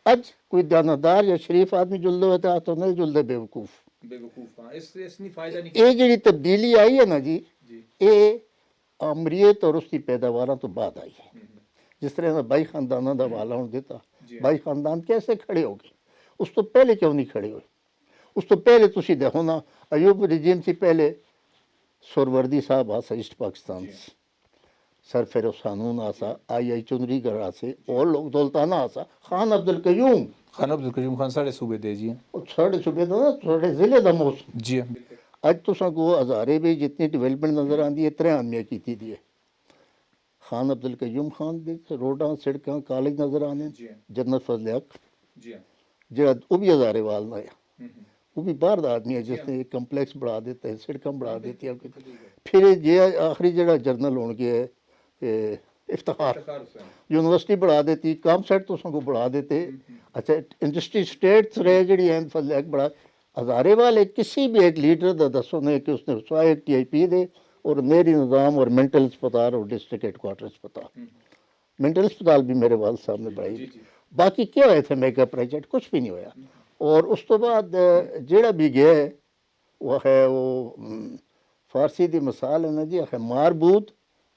अज कोई दानादार या शरीफ आदमी जुलदे हुए तो आते होंगे जुलदे बेवकूफ। ये जी तब्दीली आई है ना जी, ये अमरीत और उसकी पैदावार तो बाद आई है। जिस तरह बाई खानदाना का हवाला हूँ दिता, बाई खानदान कैसे खड़े हो गए? उस तो पहले क्यों नहीं खड़े हुए? उस तो पहले तुसी देखो ना, अयूब रजीम से पहले सुरवर्दी साहब आसा ईस्ट पाकिस्तान से, सर फिरोज खानून आसा, आई चुनरीगढ़ आसे और लोग दौलताना आसा, खान अब्दुल कयूम खान साढ़े सूबे दे जी, साढ़े सूबे ना साढ़े जिले का मौसम जी। अज तुसा को हज़ारे भी जितनी डिवेलपमेंट नज़र आती है 3 आदमियाँ की दी है। खान अब्दुल कयूम खान दे रोडां सड़कां कॉलेज नज़र आने, जन्नत फजल हक जो वो भी हज़ारे वाल ना है, वो भी बाहर का आदमी है जिसने एक कंपलैक्स बढ़ा देता है, सड़क बढ़ा देती है। फिर जे आखिरी जरा जर्नल होने के इफ्तार यूनिवर्सिटी बढ़ा देती, काम सेट तो उसको बढ़ा देते। अच्छा इंडस्ट्री स्टेट्स रहे जी फजल हक बढ़ा। हज़ारे वाले किसी भी एक लीडर का दसो नहीं कि उसने स्वाय एक TIP दे और मेरी निज़ाम और मेंटल अस्पताल और डिस्ट्रिक्ट हेडक्वार्टर अस्पताल। मेंटल अस्पताल भी मेरे वाल साहब ने बनाई। बाकी क्या होया थे मेगा प्रोजेक्ट कुछ भी नहीं होया। और उस तो बाद जेड़ा भी गया है वो है वो फारसी दी मिसाल है ना जी, है मारबूत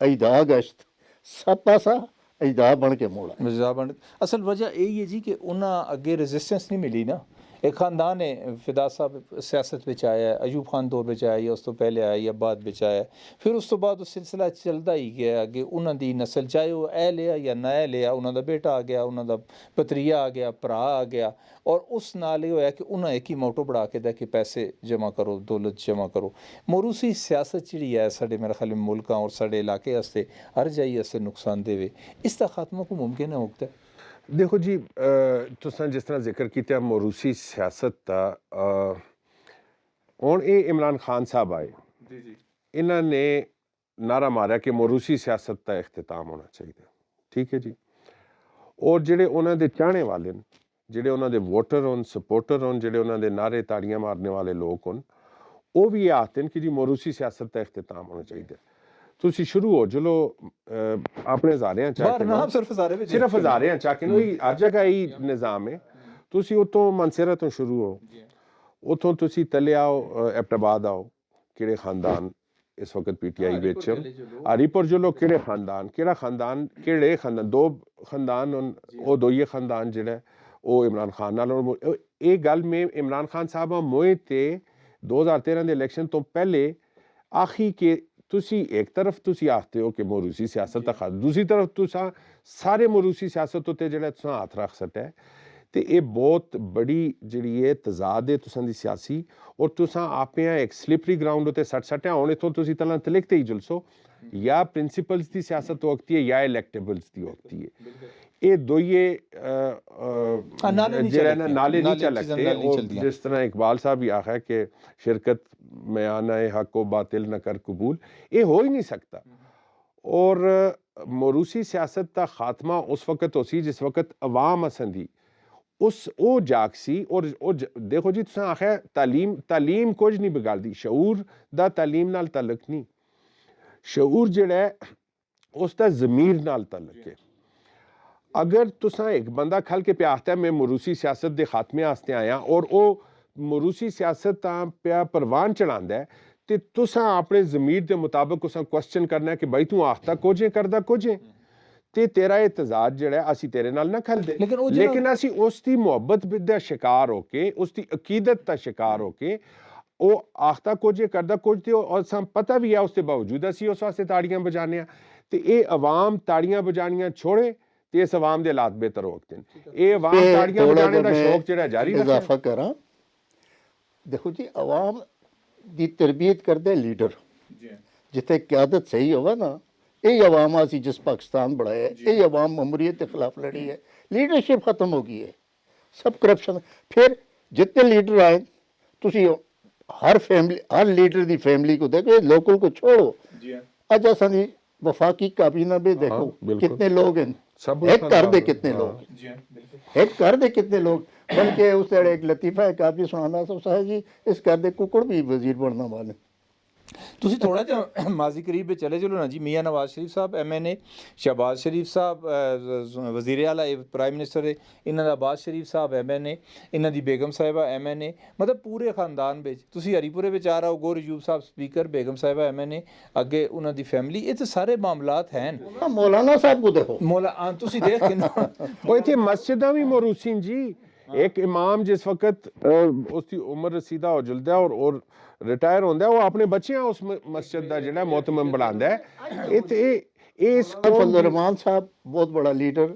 अईदा गश्त सब पासा अईदा बन के मोड़ा। मिर्ज़ाबंद असल वजह यही है जी कि उन्हें अगे रेजिस्टेंस नहीं मिली ना। एक ख़ानदान है, फिदा साहब सियासत में आया है, अयूब खान दौर में आया, उस तो पहले आया या बाद में आया, फिर उस तो बाद उस सिलसिला चलता ही गया अगे। उन्हों की नस्ल चाहे वो ए लिया या ना लिया, उन्हों का बेटा आ गया, उन्हों का भतरीआ आ गया, भरा आ गया, और उस नाल ये होया कि उन्हें एक ही मोटो बढ़ा के दिया कि पैसे जमा करो, दौलत जमा करो। मोरूसी सियासत जी है साढ़े मेरे ख्याल में मुल्क और साढ़े इलाके वास्ते हर जाइए वास्ते नुकसान देवे, इसका खात्मा को मुमकिन है मुक्त है? देखो जी, तुसां जिस तरह जिक्र किया मोरूसी सियासत का, हुण ये इमरान खान साहब आए, इन्होंने नारा मारा कि मोरूसी सियासत का इख्तिताम होना चाहिए। ठीक है जी। और जेडे उन्होंने चाहने वाले न, जेडे उन्होंने वोटर होन, सपोर्टर होन, जेडे उन्होंने नारे ताड़ियां मारने वाले लोग होन, वो भी ये आते हैं कि जी मोरूसी सियासत का इख्तिताम होना चाहिए। ਤੁਸੀਂ ਸ਼ੁਰੂ ਹੋ ਚਲੋ ਆਪਣੇ ਹਜ਼ਾਰਿਆਂ ਚੱਕ ਕੇ ਨਾ ਸਿਰਫ ਹਜ਼ਾਰੇ ਵਿੱਚ, ਸਿਰਫ ਹਜ਼ਾਰਿਆਂ ਚੱਕ ਕੇ ਉਹੀ ਹਰ ਜਗ੍ਹਾ ਹੀ ਨਿਜ਼ਾਮ ਹੈ। ਤੁਸੀਂ ਉਤੋਂ ਮਨਸੇਰਾ ਤੋਂ ਸ਼ੁਰੂ ਹੋ, ਉਤੋਂ ਤੁਸੀਂ ਤਲੇ ਆਓ ਐਬਟਾਬਾਦ ਆਓ, ਕਿਹੜੇ ਖਾਨਦਾਨ ਇਸ ਵਕਤ ਪੀਟੀਆਈ ਵਿੱਚ ਹਰੀਪੁਰ ਜੋ ਲੋਕ ਕਿਹੜੇ ਖਾਨਦਾਨ, ਕਿਹੜਾ ਖਾਨਦਾਨ, ਕਿਹੜੇ ਖਾਨਦਾਨ, ਦੋ ਖਾਨਦਾਨ ਉਹ ਦੋਈਏ ਖਾਨਦਾਨ ਜਿਹੜਾ ਉਹ ਇਮਰਾਨ ਖਾਨ ਨਾਲ। ਇਹ ਗੱਲ ਮੈਂ ਇਮਰਾਨ ਖਾਨ ਸਾਹਿਬ ਮੋਏ ਤੇ 2013 ਦੇ ਇਲੈਕਸ਼ਨ ਤੋਂ ਪਹਿਲੇ ਆਖੀ ਕਿ ਤੁਸੀਂ ਇੱਕ ਤਰਫ ਤੁਸੀਂ ਆਖਦੇ ਹੋ ਕਿ ਮੋਰੂਸੀ ਸਿਆਸਤ ਦਾ ਖਾਦ, ਦੂਸਰੀ ਤਰਫ ਤੁਸੀਂ ਸਾਰੇ ਮੋਰੂਸੀ ਸਿਆਸਤ ਉੱਤੇ ਜਿਹੜਾ ਤੁਸੀਂ ਹੱਥ ਰੱਖ ਸਟਿਆ, ਤੇ ਇਹ ਬਹੁਤ ਬੜੀ ਜਿਹੜੀ ਹੈ ਤਜ਼ਾਦ ਹੈ ਤੁਸਾਂ ਦੀ ਸਿਆਸੀ, ਔਰ ਤੁਸਾਂ ਆਪਿਆਂ ਇੱਕ ਸਲਿਪਰੀ ਗਰਾਊਂਡ ਉੱਤੇ ਸੱਟ ਸਟਿਆ। ਹੁਣ ਇੱਥੋਂ ਤੁਸੀਂ ਤਲਾਂ ਤਲਿਕਤੇ ਹੀ ਜਲਸੋ ਜਾਂ ਪ੍ਰਿੰਸੀਪਲਸ ਦੀ ਸਿਆਸਤ ਵਕਤੀ ਹੈ ਜਾਂ ਇਲੈਕਟੇਬਲਸ ਦੀ ਵਕਤੀ ਹੈ। ਇਹ ਦੋਈਏ ਜਿਹੜਾ ਨਾ ਨਾਲੇ ਨਹੀਂ ਚੱਲਦੇ। ਔਰ ਜਿਸ ਤਰ੍ਹਾਂ ਇਕਬਾਲ ਸਾਹਿਬ ਵੀ ਆਖਿਆ ਕਿ ਸ਼ਿਰਕਤ में आना है हक को बातिल न कर कबूल, ये हो ही नहीं सकता। और मोरूसी सियासत का खात्मा उस वक्त हो सी जिस वक्त अवाम असंदी उस वो जागसी। और देखो जी तुसां आखिया तालीम कुछ नहीं बिगाड़ती, शऊर दा तालीम नाल ताल्लुक नहीं, शऊर जिहड़ा है उसका ज़मीर नाल ताल्लुक है। अगर तुसां एक बंदा खल के पे आखता है मैं मोरूसी सियासत दे खात्मे आस्ते आया और वो मोरूसी सियासत पिया परवान चढ़ांदा है, ते तुसां अपने ज़मीर के मुताबिक उसां क्वेश्चन करना है कि भाई तू आखता कुछ है करदा कुछ है, ते तेरा ये तजाद जिहड़ा असी तेरे नाल ना खलदे। लेकिन असी उसकी मुहब्बत दा शिकार होके, उसकी अकीदत का शिकार होके वो आखता कुछ है करदा कुछ, और सां पता भी है उसके बावजूद असी उस वास्ते ताड़ियां बजाने, ते ये अवाम ताड़ियां बजानियां छोड़े ते इस अवाम दे हालात बेहतर हो सकते हैं। ये अवाम ताड़ियां बजाने दा शौक जिहड़ा जारी रखे। इजाफा करा, देखो जी अवाम दी तरबियत करदे लीडर, जिथे क्यादत सही होगा ना, यही अवाम असी जिस पाकिस्तान बढ़ाया, यही अवाम ममूरियत के खिलाफ लड़ी है। लीडरशिप खत्म हो गई है, सब करप्शन। फिर जितने लीडर आए, तुसी हर फैमिली, हर लीडर दी फैमिली को देखो, लोकल को छोड़ो, अज असा दी वफाकी काबीना में देखो कितने लोग हैं, एक घर दे कितने लोग, एक घर दे कितने लोग। बल्कि उस एक लतीफ़ा है काफ़ी सुनाना सब साहब जी, इस घर दे कुकड़ भी वजीर बनना वाले। ਤੁਸੀਂ ਥੋੜਾ ਜਿਹਾ ਮਾਜ਼ੀ ਕਰੀਬ ਵਿੱਚ ਚਲੇ ਚਲੋ ਨਾ ਜੀ। ਮੀਆਂ ਨਵਾਜ਼ ਸ਼ਰੀਫ ਸਾਹਿਬ MNA, ਸ਼ਹਬਾਜ਼ ਸ਼ਰੀਫ ਸਾਹਿਬ ਵਜ਼ੀਰ ਆਲਾ ਪ੍ਰਾਈਮ ਮਿਨਿਸਟਰ ਹੈ, ਇਹਨਾਂ ਦਾ ਅਬਾਸ ਸ਼ਰੀਫ ਸਾਹਿਬ MNA, ਇਹਨਾਂ ਦੀ ਬੇਗਮ ਸਾਹਿਬਾ MNA, ਮਤਲਬ ਪੂਰੇ ਖਾਨਦਾਨ ਵਿੱਚ। ਤੁਸੀਂ ਹਰੀਪੁਰੇ ਵਿੱਚ ਆ ਰਹੋ, ਗੌਰ ਅਯੂਬ ਸਾਹਿਬ ਸਪੀਕਰ, ਬੇਗਮ ਸਾਹਿਬਾ MNA, ਅੱਗੇ ਉਹਨਾਂ ਦੀ ਫੈਮਿਲੀ, ਇਹ ਤਾਂ ਸਾਰੇ ਮਾਮਲਾਤ ਹਨ। मौलाना साहब को देखो, ਤੁਸੀਂ ਦੇਖ ਕੇ वो इतने मस्जिदां भी मोरूसी जी। एक इमाम जिस वक्त उसकी उम्र रसीदा हो जल्दा और रिटायर होंदा, वो अपने बच्चे उस मस्जिद का जिहड़ा मोहतमम बनांदा है। फजल रहमान साहब बहुत बड़ा लीडर,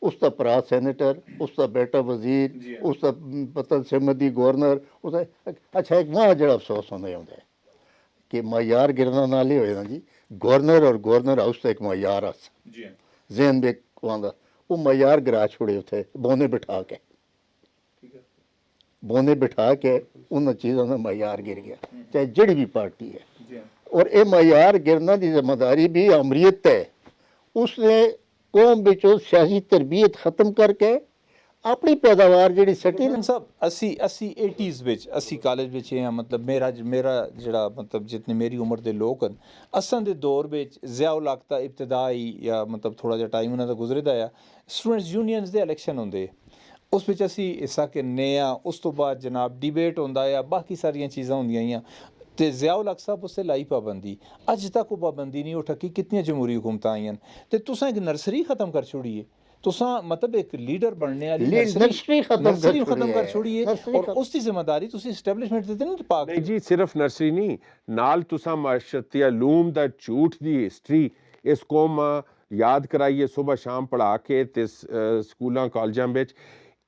उसका भरा सैनेटर, उसका बेटा वजीर, उसका पता सिमदी गवर्नर, उसका अच्छा एक वहाँ जो अफसोस होने आंदा है कि मयार गिरना नाल ही होए ना जी। गवर्नर और गवर्नर हाउस का एक मयार अस जहन में आंदा, वो मयार गिरा छोड़े उथे बोने बिठा के, बोने बिठा के उन चीज़ों का मयार गिर गया, चाहे जिहड़ी भी पार्टी है। और ये मयार गिरना की जिम्मेदारी भी अमरीत है। उसने कौम बिचों सियासी तरबियत ख़त्म करके ਆਪਣੀ ਪੈਦਾਵਾਰ ਜਿਹੜੀ ਸੱਟੀ ਨਾ ਸਾਹਿਬ ਅਸੀਂ 80s ਵਿੱਚ ਅਸੀਂ ਕਾਲਜ ਵਿੱਚ ਹਾਂ ਮਤਲਬ ਮੇਰਾ ਜਿਹੜਾ ਮਤਲਬ ਜਿਤਨੀ ਮੇਰੀ ਉਮਰ ਦੇ ਲੋਕ ਹਨ ਅਸਾਂ ਦੇ ਦੌਰ ਵਿੱਚ ਜ਼ਿਆਉਲ ਹਕ ਦਾ ਇਬਤਦਾਈ ਜਾਂ ਮਤਲਬ ਥੋੜ੍ਹਾ ਜਿਹਾ ਟਾਈਮ ਉਹਨਾਂ ਦਾ ਗੁਜ਼ਰਦਾ ਆ ਸਟੂਡੈਂਟਸ ਯੂਨੀਅਨਸ ਦੇ ਇਲੈਕਸ਼ਨ ਹੁੰਦੇ ਉਸ ਵਿੱਚ ਅਸੀਂ ਹਿੱਸਾ ਲੈਂਦੇ ਹਾਂ ਉਸ ਤੋਂ ਬਾਅਦ ਜਨਾਬ ਡਿਬੇਟ ਹੁੰਦਾ ਆ ਬਾਕੀ ਸਾਰੀਆਂ ਚੀਜ਼ਾਂ ਹੁੰਦੀਆਂ ਆ ਤੇ ਜ਼ਿਆਉਲ ਹਕ ਸਾਹਿਬ ਉਸੇ ਲਾਈ ਪਾਬੰਦੀ ਅੱਜ ਤੱਕ ਉਹ ਪਾਬੰਦੀ ਨਹੀਂ ਉੱਠੀ ਕਿਤਨੀਆਂ ਜਮਹੂਰੀ ਹੁਕੂਮਤਾਂ ਆਈਆਂ ਤੇ ਤੁਸੀਂ ਇੱਕ ਨਰਸਰੀ ਖਤਮ ਕਰ ਛੋੜੀਏ तुसा मतलब एक लीडर बनने वाली नर्सरी खत्म कर छोड़िए और उसकी जिम्मेदारी तुसी एस्टैब्लिशमेंट दे देना पा नहीं जी सिर्फ नर्सरी नहीं नाल तुसा माशरती अलूम दा झूठ दी हिस्ट्री इस कौम याद कराइए सुबह शाम पढ़ा के ते स्कूलों कॉलेजां विच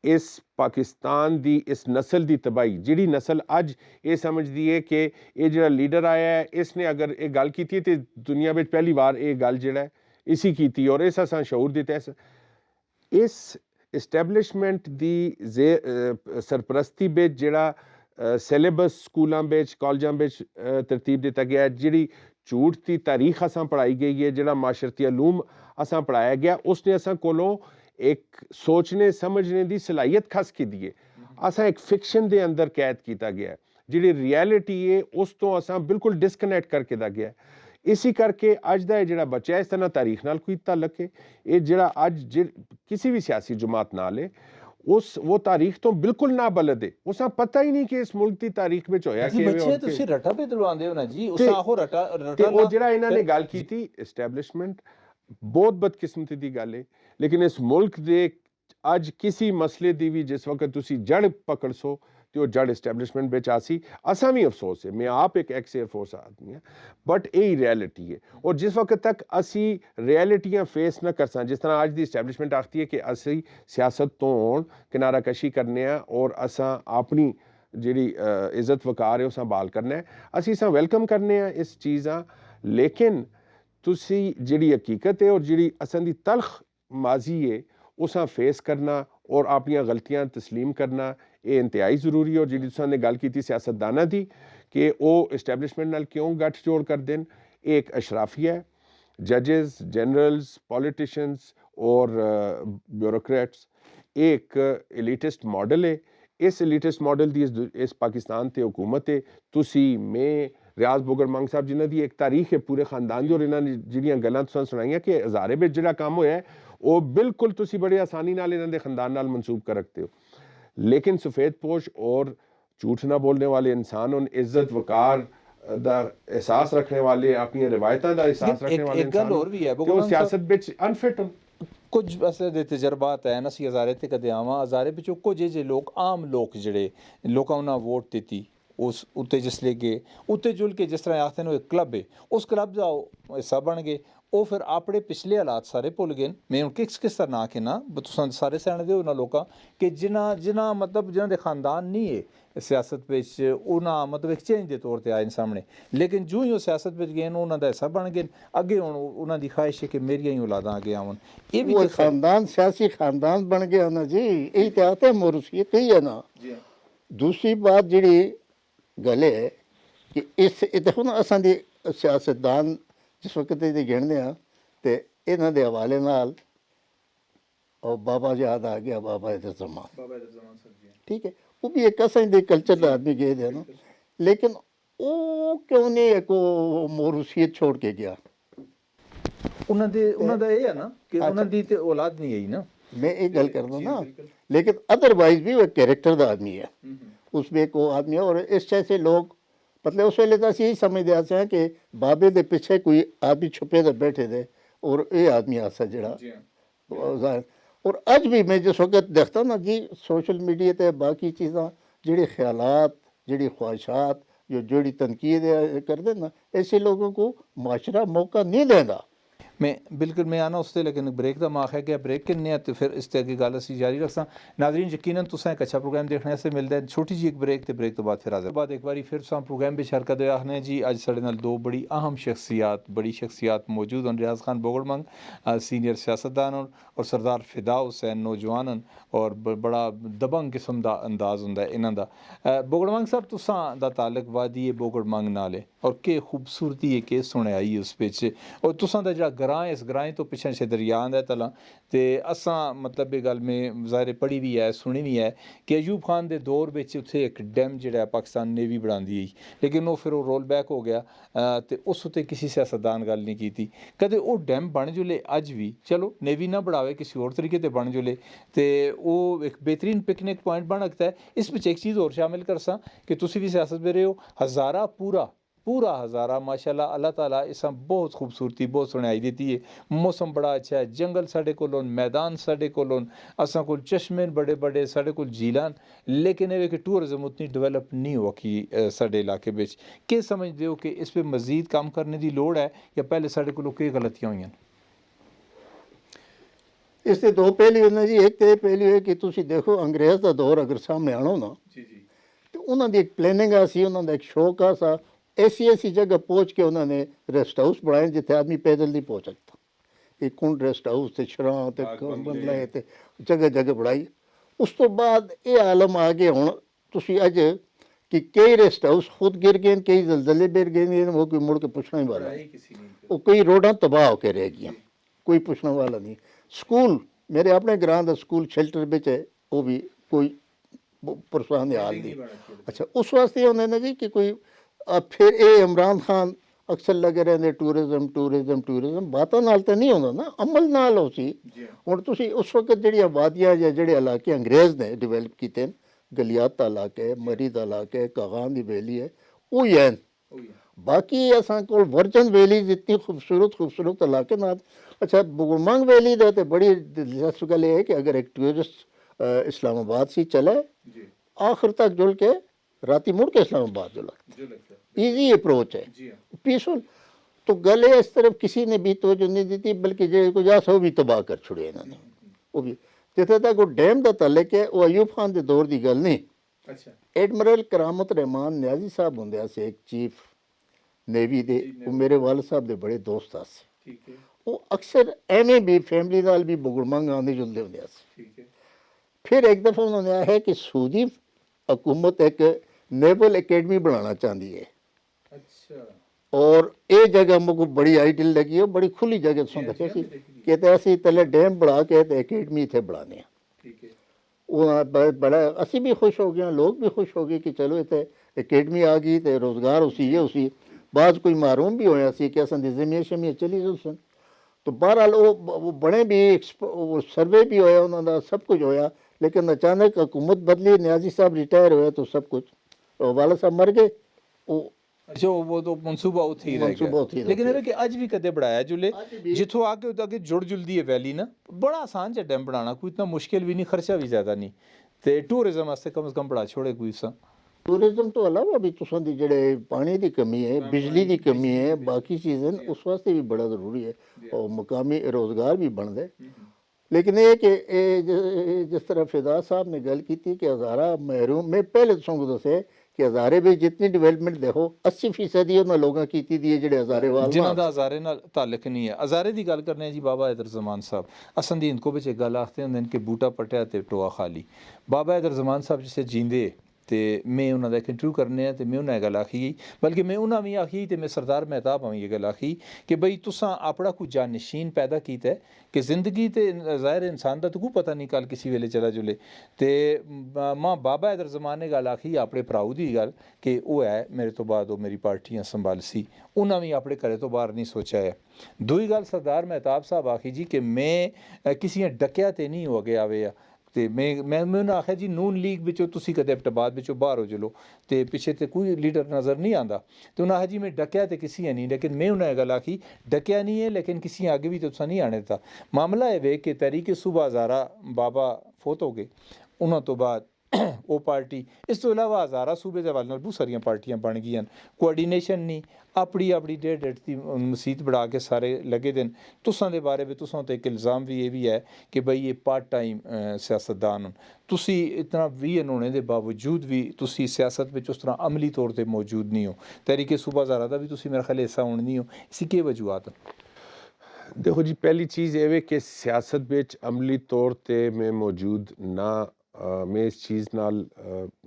इस पाकिस्तान दी इस नस्ल दी तबाही जिहड़ी नस्ल अज ये समझदी है कि ये जिहड़ा लीडर आया है इसने अगर ये गल कीती ते दुनिया विच पहली बार ये गल जिहड़ा इसी कीती और इस असां शऊर दित्ता इस इस्टैबलिशमेंट दी सरपरस्ती बिच जिहड़ा सिलेबस स्कूलों बिच कॉलेजां बिच तरतीब दिता गया जिहड़ी झूठ की तारीख असां पढ़ाई गई है जिहड़ा माशरती अलूम असां पढ़ाया गया उसने असां कोलों एक सोचने समझने की सलाहियत खस की दी है असां एक फिक्शन के अंदर कैद किया गया जिहड़ी रियलिटी है उस तो असां बिल्कुल डिसकनैक्ट करके दा गया इसी करके अज का जिहड़ा बच्चा इस तरह तारीख नाल कोई ताल्लुक है ये जिहड़ा अज किसी भी सियासी जमात नाल है उस वो तारीख तो बिल्कुल ना बलद है उसा पता ही नहीं कि इस मुल्क की तारीख में होया कि बच्चे तुसी रटा पे दिलवांदे हो ना जी उस आहो रटा ते वो जिहड़ा इन्हां ने गल कीती एस्टैब्लिशमेंट बहुत बदकिस्मती दी गल है लेकिन इस मुल्क दे अज किसी मसले दी भी जिस वक्त तुसी जड़ पकड़ सो तो वो जड़ इस्टैबलिशमेंट बिच आसी असा भी अफसोस है मैं आप एक एक्स एयरफोर्स आदमी हाँ बट यही रियलिटी है और जिस वक्त तक असी रियलिटियाँ फेस न कर जिस तरह अज की इस्टैबलिशमेंट आखती है कि असी सियासत तो किनारा कशी करने और असा अपनी जी इज्जत वकार है वह संभाल करना है असी इसा वेलकम करने इस चीज़ां लेकिन तुसी जिहड़ी हकीकत है और जिहड़ी असां दी तलख माजी है उसा फेस करना और अपनी गलतियां तस्लीम करना ये इंतहाई ज़रूरी है और जिहड़ी तुसां ने गल कीती सियासतदानां दी कि वो इस्टैबलिशमेंट नाल क्यों गठ जोड़ कर देन एक अशराफिया है जजेस जनरल्स पॉलिटिशियंस और ब्यूरोक्रेट्स एक एलिटिस्ट मॉडल है इस एलिटिस्ट मॉडल दी इस पाकिस्तान ते हुकूमत है तुसी मैं रियाज बोगर मंग साहब जिन्हां दी एक तारीख है पूरे खानदान दी और इन्हां ने जिहड़ियां गल्लां तुसां सुणाइयां कि हज़ारे विच जिहड़ा काम होया है वो बिल्कुल तुसी बड़ी आसानी नाल इन्हां दे खानदान नाल मंसूब कर रखते हो लेकिन सफ़ेद पोश और झूठ ना बोलने वाले इंसान उन इज्जत वकार दा एहसास रखने वाले अपनी रिवायतां दा एहसास रखने वाले एक गल और भी है वो सियासत विच अनफिट कुछ ऐसे दे तजर्बात है असी हज़ारे ते कदे आवां हज़ारे विचों कुछ जे लोग आम लोग जिहड़े लोकां उन्हां वोट दित्ती उस उत्ते जिसले गए उत्ते जुल के जिस तरह आखते हैं एक क्लब है उस क्लब का हिस्सा बन गए ਉਹ ਫਿਰ ਆਪਣੇ ਪਿਛਲੇ ਹਾਲਾਤ ਸਾਰੇ ਭੁੱਲ ਗਏ ਮੈਂ ਹੁਣ ਕਿਸ ਤਰ੍ਹਾਂ ਨਾ ਕਿ ਨਾ ਤੁਸੀਂ ਸਾਰੇ ਸਿਆਣਦੇ ਹੋ ਉਹਨਾਂ ਲੋਕਾਂ ਕਿ ਜਿਨ੍ਹਾਂ ਮਤਲਬ ਜਿਨ੍ਹਾਂ ਦੇ ਖਾਨਦਾਨ ਨਹੀਂ ਹੈ ਸਿਆਸਤ ਵਿੱਚ ਉਹਨਾਂ ਮਤਲਬ ਇੱਕ ਚੇਂਜ ਦੇ ਤੌਰ ਤੇ ਆਏ ਸਾਹਮਣੇ ਲੇਕਿਨ ਜੋ ਹੀ ਉਹ ਸਿਆਸਤ ਵਿੱਚ ਗਏ ਉਹਨਾਂ ਦਾ ਹਿੱਸਾ ਬਣ ਗਏ ਅੱਗੇ ਹੁਣ ਉਹਨਾਂ ਦੀ ਖਾਹਿਸ਼ ਹੈ ਕਿ ਮੇਰੀਆਂ ਹੀ ਔਲਾਦਾਂ ਅੱਗੇ ਆਉਣ ਇਹ ਵੀ ਖਾਨਦਾਨ ਸਿਆਸੀ ਖਾਨਦਾਨ ਬਣ ਗਿਆ ਨਾ ਜੀ ਇਹ ਤਾਂ ਆਤੇ ਮੋਰਸੀਅਤ ਹੀ ਹੈ ਨਾ ਦੂਸਰੀ ਬਾਤ ਜਿਹੜੀ ਗੱਲ ਹੈ ਕਿ ਇਸ ਦੇਖੋ ਨਾ ਅਸਾਂ ਦੇ ਸਿਆਸਤਦਾਨ जिस वक्त ये गिणते हैं तो इन्हों के हवाले नाल और बाबा याद आ गया बाबा इधर जमान ठीक है वो भी एक असें दे कल्चर का आदमी गए थे ना लेकिन वो क्यों नहीं एक मोरूसीयत छोड़ के गया ਉਹਨਾਂ ਦਾ ਇਹ ਹੈ ਨਾ ਕਿ ਉਹਨਾਂ ਦੀ ਤੇ ਔਲਾਦ ਨਹੀਂ ਆਈ ਨਾ मैं एक गल कर दूँ ना लेकिन अदरवाइज भी वो कैरेक्टर का आदमी है उसमें एक वो आदमी है और इस तरह से लोग मतलब उस वेले तो असं यही समझते आते हैं कि बाबे के पिछे कोई आदमी छुपे तो बैठे थे और ये आदमी आसा जड़ा और अज भी मैं जिस वक्त देखता ना जी सोशल मीडिया ते बाकी चीज़ां जिहड़े ख्यालात जिहड़ी ख्वाहिशात जो जोड़ी तनकीद करते ना ऐसे लोगों को माशरा मौका नहीं देता मैं बिल्कुल मैं आना उससे लेकिन ब्रेक का माख है कि ब्रेक किन्ने तो फिर इस तरह की गल असीं जारी रखसा नाज़रीन यकीनन तुसां एक अच्छा प्रोग्राम देखने से मिलता है छोटी जी एक ब्रेक तो ब्रेक तो बाद फिर हाज़र बाद एक बार फिर तुसां प्रोग्राम में शरकत आखने जी अज साढ़े नाल दो बड़ी अहम शख्सियात मौजूद हैं रियाज खान बोगड़ मंग सीनियर सियासतदान और सरदार फिदा हुसैन नौजवान और बड़ा दबंग किस्म का अंदाज़ होंदा इन्हां दा बोगड़ मंग साहब तुसां दा ताल्लुक वादी बोगड़ मंग नाल है और के खूबसूरती है के सुने आई उस बिच और तुसां दा जिहड़ा ग्रां इस ग्रां तो पिछे छे दरिया आंदा तला ते असां मतलब ये गल में ज़ाहिर पढ़ी भी है सुनी भी है कि अयूब खान दे दौर विच उत्थे एक डैम जेह्ड़ा पाकिस्तान नेवी बनांदी ही लेकिन वो फिर रोल बैक हो गया ते उस उत्ते किसी सियासतदान गल नहीं कीती कदे वो डैम बन जुले अज भी चलो नेवी ना बढ़ावे किसी होर तरीके ते बन जुले ते वो एक बेहतरीन पिकनिक पॉइंट बन सकता है इस विच एक चीज़ होर शामिल करसां कि तुसी भी सियासत में रहे हो हज़ारा पूरा हज़ारा माशाल्लाह अल्लाह ताला इसा बहुत खूबसूरती बहुत सुनाई देती है मौसम बड़ा अच्छा है जंगल साढ़े कोलों मैदान साढ़े कोलों असां कोल चश्मे बड़े बड़े साढ़े कोल झीलां लेकिन ये कि टूरिज्म उतनी डेवलप नहीं हुआ कि साढ़े इलाके विच के समझदे हो कि इस पे मज़ीद काम करने की लोड़ है या पहले साढ़े कोलों केह् गलतियां होईयां इसके दो पहलू ने जी एक तो ये पहलू है कि तुसी देखो अंग्रेज़ का दौर अगर सामने आना ना तो उन्होंने एक प्लानिंग आ सी उन्होंने एक शौक आ सा ऐसी जगह पहुँच के उन्होंने रेस्ट हाउस बनाए जिथे आदमी पैदल नहीं पहुँच सकता एक कुंड रेस्ट हाउस ते छरां ते बंगले ते जगह जगह बनाई उस तो बाद ये आलम आ गए हुण तुसी अज कि कई रेस्ट हाउस खुद गिर गए कई जलजले गिर गए वो कोई मुड़ के पुछने ही वाला नहीं वो कई रोडां तबाह होकर रह गई कोई पुछने वाला नहीं स्कूल मेरे अपने ग्रां दा स्कूल शेल्टर विच है वो भी कोई परेशान हाल नहीं अच्छा उस वास्ते उन्होंने जी कि कोई फिर ये इमरान खान अक्सर लगे रहंदे टूरिज्म बातों नाल तो नहीं होंदा ना अमल नाल हो सी हुण तुसी उस वक्त जिहड़ियां वादियां या जिहड़े इलाके अंग्रेज़ ने डिवेलप कीते न गलियात दा इलाका है मरी दा इलाका है कागान दी वैली है वो ही हैं बाकी असां कोल वर्जन वैली इतनी खूबसूरत इलाके ना अच्छा बुगड़मंग वैली दा ते बड़ी दिलचस्प गल है कि अगर एक टूरिस्ट इस्लामाबाद से चले आखिर तक जुल के राती मुड़ के इस्लामाबाद जुला ईजी अप्रोच है पीसफुल तो गले इस तरफ किसी ने भी तवज्जो नहीं दी थी बल्कि जो कुछ आस वो भी तबाह कर छुड़े इन्होंने वो भी जिथे तक वो डैम का तल्लक है वो अयूब खान के दौर की गल नहीं एडमिरल करामत रहमान न्याजी साहब होंगे से एक चीफ नेवी दे वो मेरे वालिद साहब के बड़े दोस्त से वो अक्सर एवें भी फैमिली नाल भी बुगड़मंग आंदे जुलते होंगे फिर एक दफ़ा उन्होंने आया है कि सऊदी हुकूमत एक नेवल एकेडमी बनाना चाहती है और ये जगह मुझको बड़ी आइडियल लगी है बड़ी खुली जगह सुन देखे सी कहते असी तले डैम बढ़ा के तो एकेडमी इतने बढ़ाने वो बड़ा असी भी खुश हो गए लोग भी खुश हो गए कि चलो इतने एकेडमी आ गई तो रोज़गार उसी बाद कोई मारूम भी होया सी कि असन ज़मीन शमीन चली सन तो बहरहाल वो बने भी वो सर्वे भी होया उन्होंने सब कुछ होया लेकिन अचानक हुकूमत बदली न्याजी साहब रिटायर हुए तो सब कुछ वाला साहब मर गए वो अच्छा वो तो मनसूबा उत्थे ही रह गया लेकिन ये कि अज भी कदे बढ़ाया जुले जिथों आके उत अगे जुड़ जुलदी है वैली ना बड़ा आसान है डैम बनाना कोई इतना मुश्किल भी नहीं खर्चा भी ज़्यादा नहीं ते टूरिज्म वास्ते कम से कम बढ़ा छोड़े कोई सा टूरिज्म तो अलावा भी तुसां दी जेह्ड़े पानी की कमी है बिजली की कमी है बाकी चीज़ें उस वास्ते भी बड़ा ज़रूरी है और मुकामी रोज़गार भी बनता है लेकिन ये कि जिस तरह फिदा साहब ने गल की थी कि हज़ारा महरूम मैं पहले तुसां दसे कि हज़ारे भी जितनी डेवलपमेंट देखो 80% ही उन्होंने लोगों की जेह्ड़े हज़ारे वाल जिन्हां दा हज़ारे नाल ताल्लुक नहीं है हज़ारे की गल करने जी बाबा हैदर ज़मान साहब असन दी इनको बिच एक गल आखते होंदे कि बूटा पट्टिया ते टोआ खाली बाबा हैदर ज़मान साहब जिसे जींदे तो मैं उन्होंने एक इंटरव्यू करने तो मैं उन्हें गल आखी गई बल्कि मैं उन्हें भी आखी तो मैं सरदार मेहताब आऊँ ये गल आखी कि बई तुसां अपना कोई जानशीन पैदा किया है कि जिंदगी तो ज़ाहिर इंसान का तो कोई पता नहीं कल किसी वेले चला जुले तो मां बाबा हैदर ज़मान ने गल आखी अपने भराऊ की गल कि वह है मेरे तो बाद वो मेरी पार्टियां संभालसी उन्हें भी अपने घरे तो बाहर नहीं सोचा है दूई गल सरदार मेहताब साहब आखी जी कि मैं किसी डकिया तो नहीं हो गया आवे तो मैं उन्हें आख्या जी नून लीग बिचों तुसी कदे अब्टाबाद बिचों बाहर हो चलो तो पिछे तो कोई लीडर नज़र नहीं आता तो उन्हें आख्या जी मैं डकिया तो किसी है नहीं लेकिन मैं उन्हें गल आखी डकिया नहीं है लेकिन किसी आगे भी तो तुसा नहीं आने था मामला है वे कि तहरीक सूबा हज़ारा बाबा फोत हो गए उन्होंने तो बाद वो पार्टी इस तो इलावा हज़ारा सूबे के हवाले बहुत सारिया पार्टियां बन गई कोआर्डीनेशन नहीं अपनी डेढ़ की मसीत बढ़ा के सारे लगे दे तुसां दे बारे में तुसां तो एक इल्ज़ाम भी ये भी है कि बई ये पार्ट टाइम सियासतदान तुसी इतना विजन होने के बावजूद भी तुसी सियासत में उस तरह अमली तौर पर मौजूद नहीं हो तहरीक सूबा हज़ारा का भी तुसी मेरा ख्याल हिस्सा होने नहीं हो इसी के वजूहत देखो जी पहली चीज़ ये कि सियासत विच अमली तौर पर मैं मौजूद ना मैं इस चीज़ नाल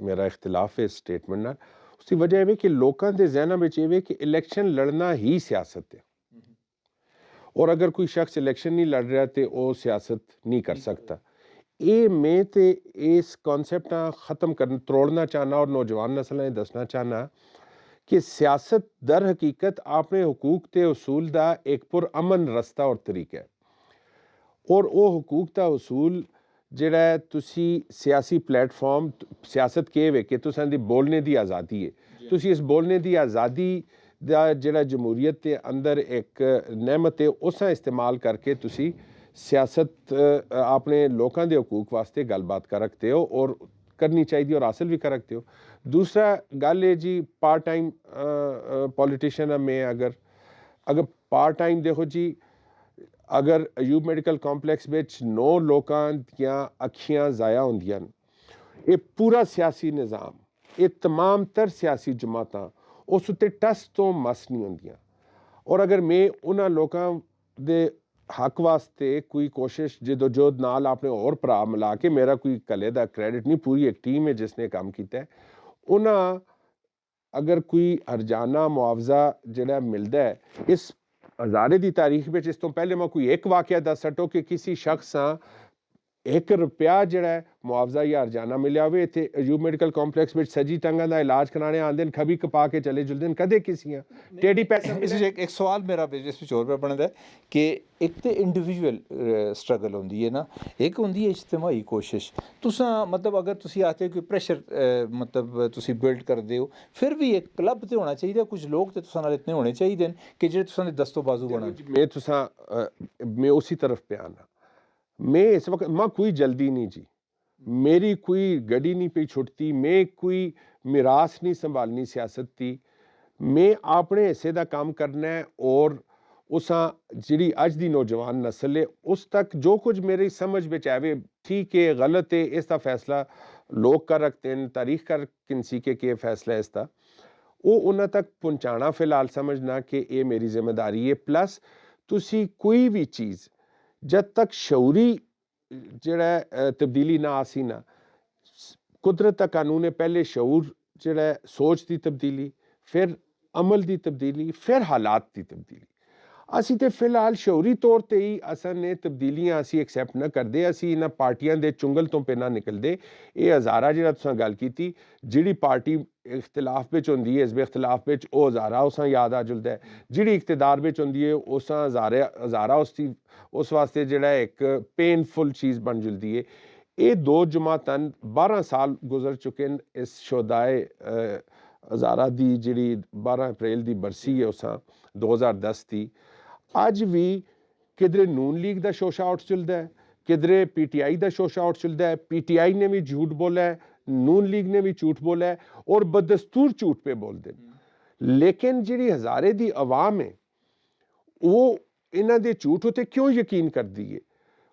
मेरा इख्तिलाफ है इस स्टेटमेंट नाल उसकी वजह यह कि लोगों के जहनों में ये कि इलैक्शन लड़ना ही सियासत है और अगर कोई शख्स इलेक्शन नहीं लड़ रहा तो वो सियासत नहीं कर सकता। ये मैं तो इस कॉन्सेप्ट ख़त्म कर तोड़ना चाहना और नौजवान नस्ल ने दसना चाहना कि सियासत दर हकीकत अपने हकूक ते उसूल का एक पुरअमन रस्ता और तरीका है, और वो हकूक का उसूल ਜਿਹੜਾ ਤੁਸੀਂ ਸਿਆਸੀ ਪਲੇਟਫਾਰਮ ਸਿਆਸਤ ਕੇ ਵੇ ਕਿ ਤੁਸੀਂ ਦੀ ਬੋਲਣੇ ਦੀ ਆਜ਼ਾਦੀ ਹੈ, ਤੁਸੀਂ ਇਸ ਬੋਲਣੇ ਦੀ ਆਜ਼ਾਦੀ ਦਾ ਜਿਹੜਾ ਜਮਹੂਰੀਅਤ ਦੇ ਅੰਦਰ ਇੱਕ ਨਹਿਮਤ ਹੈ ਉਸਾਂ ਇਸਤੇਮਾਲ ਕਰਕੇ ਤੁਸੀਂ ਸਿਆਸਤ ਆਪਣੇ ਲੋਕਾਂ ਦੇ ਹਕੂਕ ਵਾਸਤੇ ਗੱਲਬਾਤ ਕਰ ਰੱਖਦੇ ਹੋ ਔਰ ਕਰਨੀ ਚਾਹੀਦੀ ਔਰ ਹਾसिल ਵੀ ਕਰ ਰੱਖਦੇ ਹੋ। ਦੂਸਰਾ ਗੱਲ ਹੈ ਜੀ ਪਾਰਟ ਟਾਈਮ ਪੋਲੀਟੀਸ਼ੀਅਨ ਮੈਂ ਅਗਰ ਪਾਰਟ ਟਾਈਮ ਦੇਖੋ ਜੀ अगर अयूब मेडिकल कॉम्पलैक्स में 9 लोगों दियां अखियां ज़ाया होंदियां, ये पूरा सियासी निज़ाम, ये तमाम तर सियासी जमातां उस उत्ते टस तो मस नहीं होंदियां। और अगर मैं उन्हां लोगों दे हक वास्ते कोई कोशिश जदोजहद नाल अपने और भरा मिला के, मेरा कोई कले दा क्रेडिट नहीं, पूरी एक टीम है जिसने काम किया है, उन्हां अगर कोई हरजाना मुआवजा जिहड़ा मिलदा है इस हज़ारे की तारीख में, इस तो पहले मैं कोई एक वाक़या दस सटो कि किसी शख्स एक रुपया जड़ा मुआवजा या हरजाना मिले हुए इतने अयूब मेडिकल कॉम्पलैक्स में सजी टंगा का इलाज कराने आते हैं, खबी कपा के चले जुलते हैं, कदे किसी टेढ़ी पैसा। इस एक सवाल मेरा इस होर पे बनता है कि एक तो इंडिविजुअल स्ट्रगल होंदी है ना, एक होंदी है इज्तमाही कोशिश। तुसां मतलब अगर तुसी आते हो कि प्रेशर मतलब तुसी बिल्ड करते हो, फिर भी एक क्लब तो होना चाहिए, कुछ लोग तो तुसां नाल इतने होने चाहिए कि जेह्ड़े तुसां दे दस्तो बाजू बनन। मैं उसी तरफ पे आना, मैं इस वक्त मैं कोई जल्दी नहीं जी, मेरी कोई गड्डी नहीं पे छुटती, मैं कोई मिरास नहीं संभालनी सियासत की, मैं अपने हिस्से का काम करना है और उसा जिहड़ी अज दी नौजवान नस्ल है उस तक जो कुछ मेरी समझ में आवे, ठीक है गलत है, इसका फैसला लोग कर रखते हैं, तारीख कर किनसी के फैसला है इसका, वो उन्हां तक पहुँचाना फिलहाल समझना कि ये मेरी जिम्मेदारी है। प्लस तुसी कोई भी चीज़ जब तक शऊरी जड़ा तब्दीली ना आसी ना, कुदरत का कानून है पहले शऊर जड़ा सोच की तब्दीली, फिर अमल की तब्दीली, फिर हालात की तब्दीली। असी तो फिलहाल शऊरी तौर पर ही असन ने तब्दीलियां असी एक्सैप्ट न करते, असी इन्हां पार्टियां दे चुंगल तो पे ना निकलते। ये हज़ारा जिहड़ा तुसां गल कीती, जिहड़ी पार्टी इख्तिलाफ विच होंदी है, हिज़ब इख्तिलाफ विच ओह हज़ारा उसां याद आ जुलदा है, जिहड़ी इख्तिदार विच होंदी है उसां हज़ारा उस वास्ते जिहड़ा एक पेनफुल चीज़ बन जुलदी है। ये दो जमातां 12 साल गुजर चुके न इस शोदाए हज़ारा दी जिहड़ी 12 अप्रैल दी बरसी है उसां 2010 दी। अज भी किधरे नून लीग का शोशा आउट चलता है, किधरे PTI का शोशा आउट चलता है, PTI ने भी झूठ बोला है, नून लीग ने भी झूठ बोला है और बदस्तूर झूठ पे बोलते हैं। लेकिन जिहड़ी हज़ारे दी अवाम है वो इन्हां दे झूठ उत्ते क्यों यकीन कर दी है।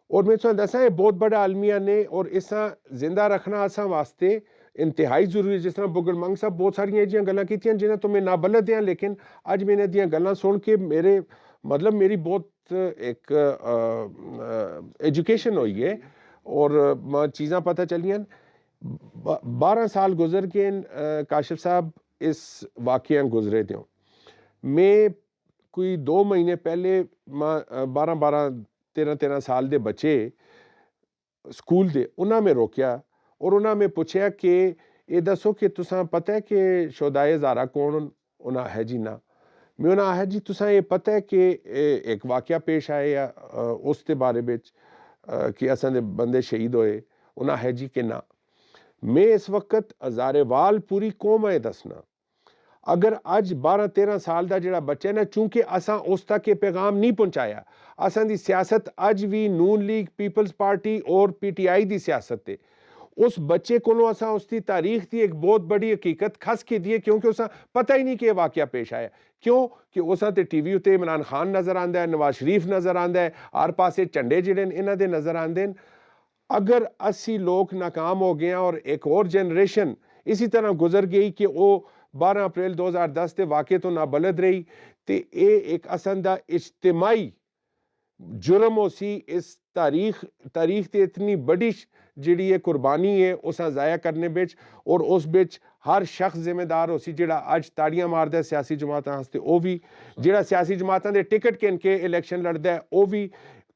और मैं तुहानूं दसां ये बहुत बड़ा आलमिया ने और इसा जिंदा रखना असां वास्ते इंतहाई जरूरी है। जिस तरह बुगड़ मंग साहब बहुत सारियां जिहियां गल्लां कीतियां जिन्हां तो मैं नाबलद हां, लेकिन अज मैं इन्हां दियां गल्लां सुन के मेरे मतलब मेरी बहुत एक एजुकेशन हुई है और चीज़ां पता चलियां। 12 साल गुजर के काशिफ साहब इस वाक़ियां गुजरे थे। मैं कोई 2 महीने पहले 12-13 साल दे बच्चे स्कूल दे उन्हां में रोकिया और उन्हां में पूछया कि ये दसो कि तुसां पता है कि शोदाए हज़ारा कौन? उन्हां है जी ना। मैं उन्हें आखिया जी तुसां ये पता है कि एक वाक़या पेश आया उस दे बारे में कि असां दे बंदे शहीद होए? उन्हें है जी कि ना। मैं इस वक्त हज़ारेवाल पूरी कौम है दसना, अगर अज 12-13 साल का जिहड़ा बच्चा है ना, चूंकि असां उस तक ये पैगाम नहीं पहुँचाया, असां दी सियासत अज भी नून लीग, पीपल्स पार्टी और PTI की सियासत है। उस बच्चे को असां उसकी तारीख की एक बहुत बड़ी हकीकत खस की दी है, क्योंकि उसा पता ही नहीं कि वाक़या पेश आया। क्यों कि उसा तो TV उत्ते इमरान खान नज़र आंदा है, नवाज शरीफ नज़र आंदा है, हर पासे झंडे जिहड़े इन्हां दे नज़र आंदे हैं। अगर 80 लोग नाकाम हो गए और एक और जनरेशन इसी तरह गुजर गई कि वो 12 अप्रैल 2010 के वाक़े तो नाबलद रही, तो ये एक असन दा इज्तिमाई जुर्म हो सी इस तारीख ते इतनी बड़ी जिहड़ी ये कुर्बानी है उस ज़ाया करने बिच और उस बिच हर शख्स जिम्मेदार हो सी जिहड़ा अज ताड़ियां मारदा है सियासी जमातां वास्ते, वो भी जिहड़ा सियासी जमातां दे टिकट किन के इलैक्शन लड़दा है, वो भी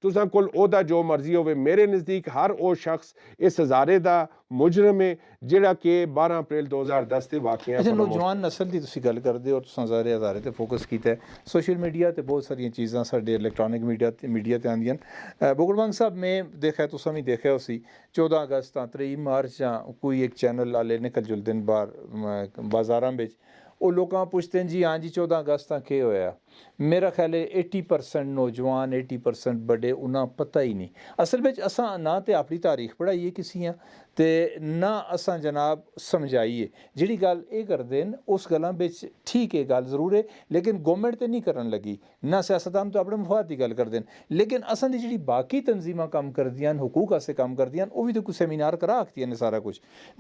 तुसां कोल ओहदा जो मर्जी होवे। मेरे नज़दीक हर वो शख्स इस हज़ारे दा मुजरम है जिहड़ा कि 12 अप्रैल 2010 ਦੇ ਵਾਕਿਆ। ਅੱਛਾ, ਨੌਜਵਾਨ ਨਸਲ ਦੀ ਤੁਸੀਂ ਗੱਲ ਕਰਦੇ ਹੋ, ਤੁਸੀਂ ਸਾਰੇ ਹਜ਼ਾਰੇ ਤੇ ਫੋਕਸ ਕੀਤਾ ਹੈ। ਸੋਸ਼ਲ ਮੀਡੀਆ ਤੇ ਬਹੁਤ ਸਾਰੀਆਂ ਚੀਜ਼ਾਂ ਸਾਡੇ ਇਲੈਕਟ੍ਰੋਨਿਕ ਮੀਡੀਆ ਤੇ ਆਉਂਦੀਆਂ। ਬੁਗੜਵੰਗ ਸਾਹਿਬ ਮੈਂ ਦੇਖਿਆ, ਤੁਸੀਂ ਵੀ ਦੇਖਿਆ ਹੋ ਸੀ 14 ਅਗਸਤ ਤਾਂ 23 ਮਾਰਚ ਜਾਂ ਕੋਈ ਇੱਕ ਚੈਨਲ ਵਾਲੇ ਨਿਕਲ ਜੁਲਦੇ ਨੇ ਬਾਹਰ ਬਾਜ਼ਾਰਾਂ ਵਿੱਚ, ਉਹ ਲੋਕਾਂ ਪੁੱਛਦੇ ਨੇ ਜੀ ਹਾਂ ਜੀ 14 ਅਗਸਤ ਤਾਂ ਕੀ ਹੋਇਆ। मेरा ख्याल है 80% नौजवान 80% बड़े उन्हें पता ही नहीं। असल में असा ना तो अपनी तारीख पढ़ाइए किसी तो ना असा जनाब समझाइए। जिहड़ी गल ये करते हैं उस गल्लां विच ठीक है, गल जरूर है, लेकिन गौरमेंट तो नहीं करन लगी, ना सियासतदान तो अपने मफाद की गल करते हैं। लेकिन असां दी जिहड़ी बाकी तंजीमां काम करदियां न, हुकूक आस्ते काम करदियां न, वो भी तो कोई सैमीनार करा आखदियां ने सारा कुछ।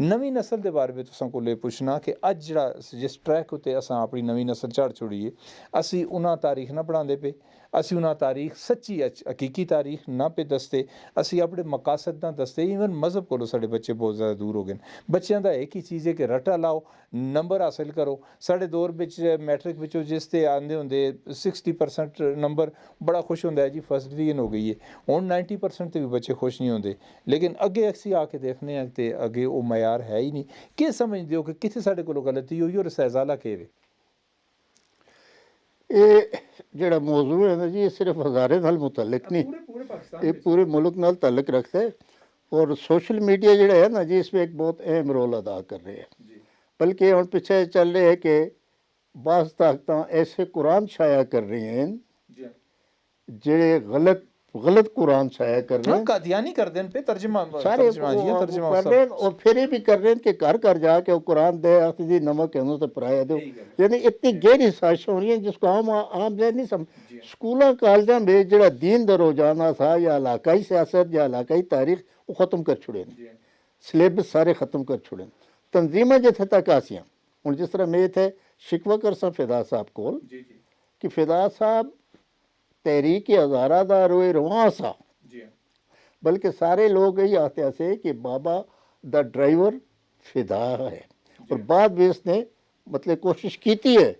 नवीं नस्ल के बारे में तुसां कोले पुछना कि अज जिहड़ा जिस ट्रैक उत्ते असां अपनी नवीं नस्ल चढ़ छुड़ीए, असीं उन्हां तारीख ना पढ़ाते पे, असी उन्हें तारीख सच्ची हकीकी तारीख ना पे दसते, असी अपने मकासद ना दसते। ईवन मजहब को साढ़े बच्चे बहुत ज़्यादा दूर हो गए। बच्चों का एक ही चीज़ है कि रटा लाओ, नंबर हासिल करो। साढ़े दौर में मैट्रिक विचों जिस ते आंदे होंदे 60% नंबर बड़ा खुश होंदा है जी, फर्स्ट डिवीजन हो गई है। हुण 90% ते भी बच्चे खुश नहीं होंदे, लेकिन अगे असी आके देखने हैं तो अगे वो मयार है ही नहीं। कि समझते हो कि कितने साढ़े कोलों गलती हुई और सैजाला के वे? ਇਹ ਜਿਹੜਾ ਮੌਜੂ ਹੈ ਨਾ ਜੀ, ਇਹ ਸਿਰਫ ਹਜ਼ਾਰੇ ਨਾਲ ਮੁਤਲਕ ਨਹੀਂ, ਇਹ पूरे मुल्क नाल ताल्लुक रखता है। और सोशल मीडिया ਜਿਹੜਾ है ना जी, इसमें एक बहुत अहम रोल अदा कर रहे हैं। बल्कि ਹੁਣ ਪਿੱਛੇ ਚੱਲ ਰਿਹਾ ਹੈ कि बाज़ ताकतां ऐसे कुरान शाया कर रही हैं ਜਿਹੜੇ गलत कुरान शाया कर रहे हैं, कादियानी कर देन पे तर्जुमा सारे तर्जुमा कर रहे हैं। और फिर ये भी कर रहे हैं कि घर घर जाके वो कुरान दे आखिर जी नमक है तो पराया दो। यानी इतनी गहरी साजिश हो रही है जिसको आम जहन नहीं समझ। स्कूलों कॉलेजों में जो दीन द रोजाना था या इलाकाई सियासत या इलाकाई तारीख वो ख़त्म कर छुड़े, सिलेबस सारे ख़त्म कर छुड़े। तंजीमें जिथे तक आसियां हूँ, जिस तरह मैं थे शिकवा कर सा फिदा साहब को कि फिदा साहब तहरीक हज़ारा दा रोए रवां सा, बल्कि सारे लोग यही आते से कि बाबा द ड्राइवर फिदा है। और बाद में इसने मतलब कोशिश की है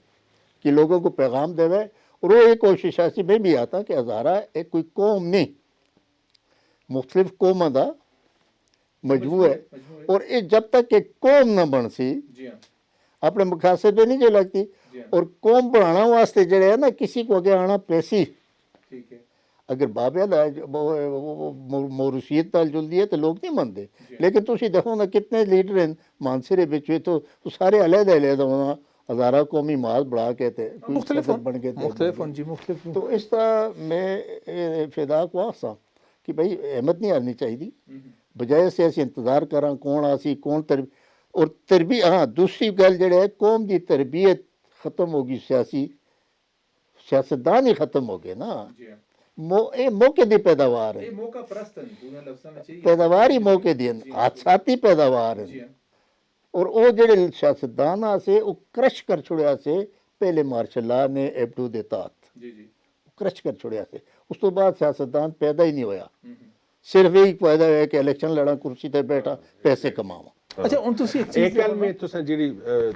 कि लोगों को पैगाम देवे। और वो एक कोशिश ऐसी में भी आता कि हज़ारा एक कोई कौम नहीं, मुख्तलिफ कौमां दा मजमू है। और ये जब तक एक कौम ना बन सी अपने मकासद पे नहीं जो लगती। और कौम बढ़ाना वास्ते जड़े है ना, किसी को आगे आना पैसी, अगर बाबे मोरूसीत नाल जुलदी है तो लोग नहीं मनते। लेकिन तुसी देखो ना कितने लीडर हैं मानसरे बिच तो सारे अलग अलग होना हज़ारा कौमी माल बढ़ा के थे मुख्तलिफ बन के थे। तो इस तरह मैं फिदा को आसा कि भाई अहमद नहीं हारनी चाहिए, बजाय से असी इंतज़ार करा कौन आसी कौन और तरबी। हाँ, दूसरी गल जड़े है कौम की तरबियत ख़त्म होगी, सियासतदान ही ख़त्म हो गए ना। मौके की पैदावार है, पैदावार ही मौके दी हादसाती पैदावार है। और वो जेडे सियासतदान से वो क्रश कर छुड़िया से पहले मार्शल लॉ ने एबडू दे तहत क्रश कर छुड़िया से। उस तो बाद सियासतदान पैदा ही नहीं होया, सिर्फ यही पैदा होया कि इलेक्शन लड़ा, कुर्सी ते बैठा, पैसे कमावा। अच्छा हुण तुसीं एक चीज़ गल में तुसां जिहड़ी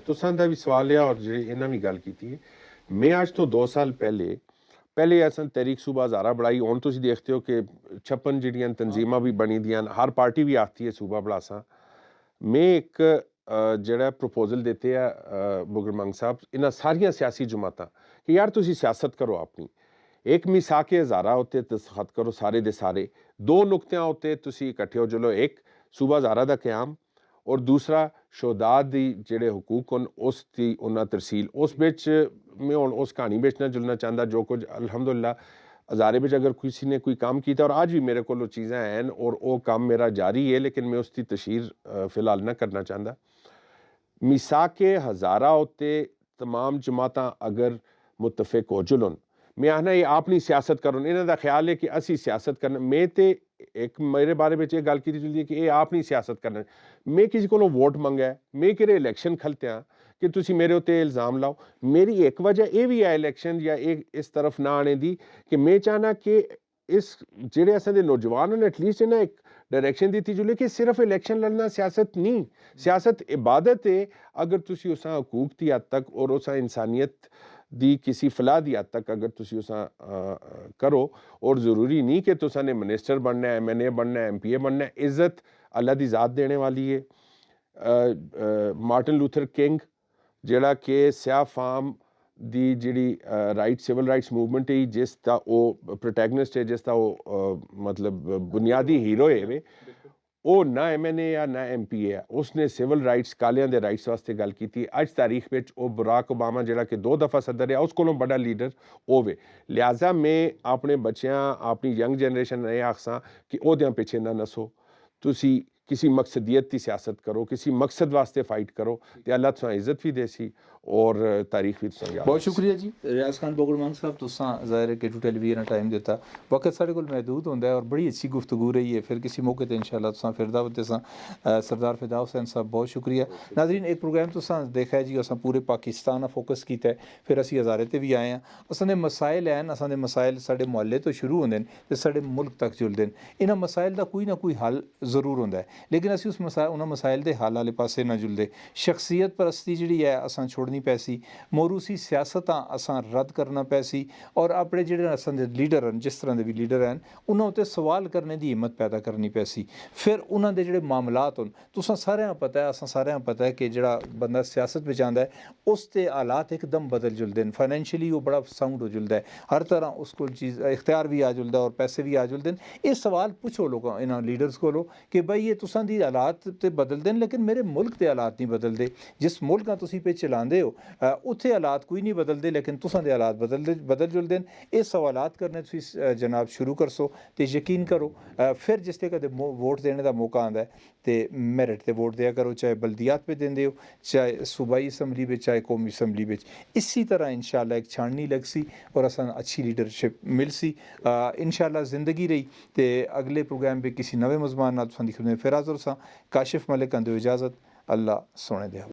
तुसां दा भी सवाल है और जिहड़ी इन्हां भी गल कीती है। मैं आज तो 2 साल पहले असां तहरीक सूबा हज़ारा बढ़ाई। हुण तुसीं देखते हो कि 56 जिहड़ियां तंजीमां भी बनी दियां, हर पार्टी भी आती है सूबा बढ़ासा। मैं एक ਜਿਹੜਾ ਪ੍ਰਪੋਜ਼ਲ ਦਿੱਤੇ ਆ ਬੁਗਰਮੰਗ ਸਾਹਿਬ ਇਹਨਾਂ ਸਾਰੀਆਂ ਸਿਆਸੀ ਜਮਾਤਾਂ ਕਿ ਯਾਰ ਤੁਸੀਂ ਸਿਆਸਤ ਕਰੋ ਆਪਣੀ, ਇੱਕ ਮਿਸਾਕੇ ਹਜ਼ਾਰਾ ਉੱਤੇ ਦਸਤਖਤ ਕਰੋ ਸਾਰੇ ਦੇ ਸਾਰੇ, 2 ਨੁਕਤਿਆਂ ਉੱਤੇ ਤੁਸੀਂ ਇਕੱਠੇ ਹੋ ਚਲੋ, ਇੱਕ ਸੂਬਾ ਹਜ਼ਾਰਾ ਦਾ ਕਿਆਮ ਔਰ ਦੂਸਰਾ ਸ਼ੁਹਦਾ ਦੀ ਜਿਹੜੇ ਹਕੂਕ ਹਨ ਉਸ ਦੀ ਉਹਨਾਂ ਤਰਸੀਲ। ਉਸ ਵਿੱਚ ਮੈਂ ਹੁਣ ਉਸ ਕਹਾਣੀ ਵਿੱਚ ਨਾ ਜੁਲਣਾ ਚਾਹੁੰਦਾ जो कुछ अलहमदुलिल्लाह हज़ारे में अगर किसी ने कोई काम किया और आज भी मेरे को चीज़ें हैं और वो काम मेरा जारी है, लेकिन मैं उसकी तशहीर फ़िलहाल ना करना चाहता। मिसाके हज़ारा उत्ते तमाम जमातां अगर मुतफिक हो जुलन, मैं आखना ये अपनी सियासत करो, इन्हां दा ख्याल है कि असी सियासत करना। मैं तो एक मेरे बारे में ये गल की चलती है कि ये अपनी सियासत करना। मैं किसी को वोट मंगा है, मैं कि इलैक्शन खलत्या कि तुसी मेरे उत्ते इल्ज़ाम लाओ। मेरी एक वजह ये भी है इलैक्शन या इस तरफ ना आने दी कि मैं चाहना कि इस ਜਿਹੜੇ ਅਸਾਂ ਦੇ ਨੌਜਵਾਨਾਂ ਨੇ ਐਟਲੀਸਟ ਇਹਨਾਂ ਇੱਕ डायरेक्शन दी थी जुले कि सिर्फ इलेक्शन लड़ना सियासत नहीं, सियासत इबादत है। अगर तुसी उसा हकूक की हद तक और उसा इंसानियत दी किसी फलाह की हद तक अगर तुसी उसा करो, और ज़रूरी नहीं कि तुसा ने मिनिस्टर बनना है, MNA बनना है, MPA बनना है। इज़्ज़त अल्लाह की ज़ात देने वाली है। मार्टिन लूथर किंग जिहड़ा कि स्याह फाम ਦੀ ਜਿਹੜੀ ਸਿਵਲ ਰਾਈਟਸ ਮੂਵਮੈਂਟ ਹੈ, ਜਿਸ ਦਾ ਉਹ ਪ੍ਰੋਟੈਗਨਿਸਟ ਹੈ, ਜਿਸ ਦਾ ਉਹ ਮਤਲਬ ਬੁਨਿਆਦੀ ਹੀਰੋ ਹੈ ਵੇ, ਉਹ ਨਾ MNA ਆ ਨਾ MPA ਆ। ਉਸਨੇ ਸਿਵਲ ਰਾਈਟਸ ਕਾਲਿਆਂ ਦੇ ਰਾਈਟਸ ਵਾਸਤੇ ਗੱਲ ਕੀਤੀ। ਅੱਜ ਤਾਰੀਖ ਵਿੱਚ ਉਹ ਬਰਾਕ ਓਬਾਮਾ ਜਿਹੜਾ ਕਿ 2 ਦਫਾ ਸਦਰ ਰਿਹਾ, ਉਸ ਕੋਲੋਂ ਬੜਾ ਲੀਡਰ ਉਹ ਵੇ। ਲਿਹਾਜ਼ਾ ਮੈਂ ਆਪਣੇ ਬੱਚਿਆਂ, ਆਪਣੀ ਯੰਗ ਜਨਰੇਸ਼ਨ ਨੂੰ ਇਹ ਆਖਸਾਂ ਕਿ ਉਹਦਿਆਂ ਪਿੱਛੇ ਨਾ ਨਸੋ। ਤੁਸੀਂ किसी मकसदियत की सियासत करो, किसी मकसद वास्ते फाइट करो, तो अल्लाह तुसां इज्जत भी देसी और तारीख भी तुसां याद। बहुत शुक्रिया जी रियाज खान बोगड़ मंग साहब, तुसां ज़ाहिर है कि टू टेलीविजन टाइम दिता। वक्त साढ़े कोल महदूद होंदा है और बड़ी अच्छी गुफ्तगू रही है। फिर किसी मौके पर इंशाअल्लाह तुसां फिर दावत देसां। सरदार फिदा हुसैन साहब बहुत शुक्रिया। नाज़रीन एक प्रोग्राम तुसां देखा है जी, असां पूरे पाकिस्तान फोकस किया है, फिर असीं हज़ारे ते भी आए हैं। असां दे मसाइल हैं, असां दे मसाइल साढ़े मुहल्ले तो शुरू होंदे ने ते साढ़े मुल्क तक जुलदे ने। इन्हां मसाइल दा कोई ना कोई हल ज़रूर होंदा है, लेकिन असीं उस उन्होंने मसाइल के हल वाले पासे ना जुलते। शख्सियत परस्ती जी है असां छोड़नी पैसी, मोरूसी सियासत असां रद्द करना पैसी, और अपने जो असां दे लीडर हैं, जिस तरह के भी लीडर हैं, उन्होंने उत्ते सवाल करने की हिम्मत पैदा करनी पैसी। फिर उन्होंने जोड़े मामलात होन, तुसां सारियां पता है, असां सारियां पता है कि जोड़ा बंदा सियासत में आंदा है उसके हालात एकदम बदल जुलते हैं। फाइनैंशियली वो बड़ा साउंड हो जुलता है, हर तरह उसको चीज़ इख्तियार भी आ जुलता है और पैसे भी आ जुलते हैं। ये सवाल पूछो लोगों इन्होंने लीडर्स को कि भाई ये तुसां दी हालात तो बदलते हैं, लेकिन मेरे मुल्क के हालात नहीं बदलते। जिस मुल्क का तुसीं पे चलाते हो उत्थे हालात कोई नहीं बदलते, लेकिन तुसां दे हालात बदल जुलते हैं। ये सवालात करने तुसीं जनाब शुरू कर सो, तो यकीन करो फिर जिसले कदे वोट देने का मौका आंदा है तो मैरिट ते वोट दिया करो, चाहे बल्दियात पे देंदे हो, चाहे सूबाई असैम्बली में, चाहे कौमी असैम्बली में। इसी तरह इंशाअल्लाह एक छाननी लग सी और असां अच्छी लीडरशिप मिल सी। इंशाअल्लाह ज़िंदगी रही तो अगले प्रोग्राम पे किसी नवे मज़मान नाल तुसां दी खिदमत में फिर हाज़र सां। काशिफ मलिक आंदे इजाज़त, अल्लाह सोने दे।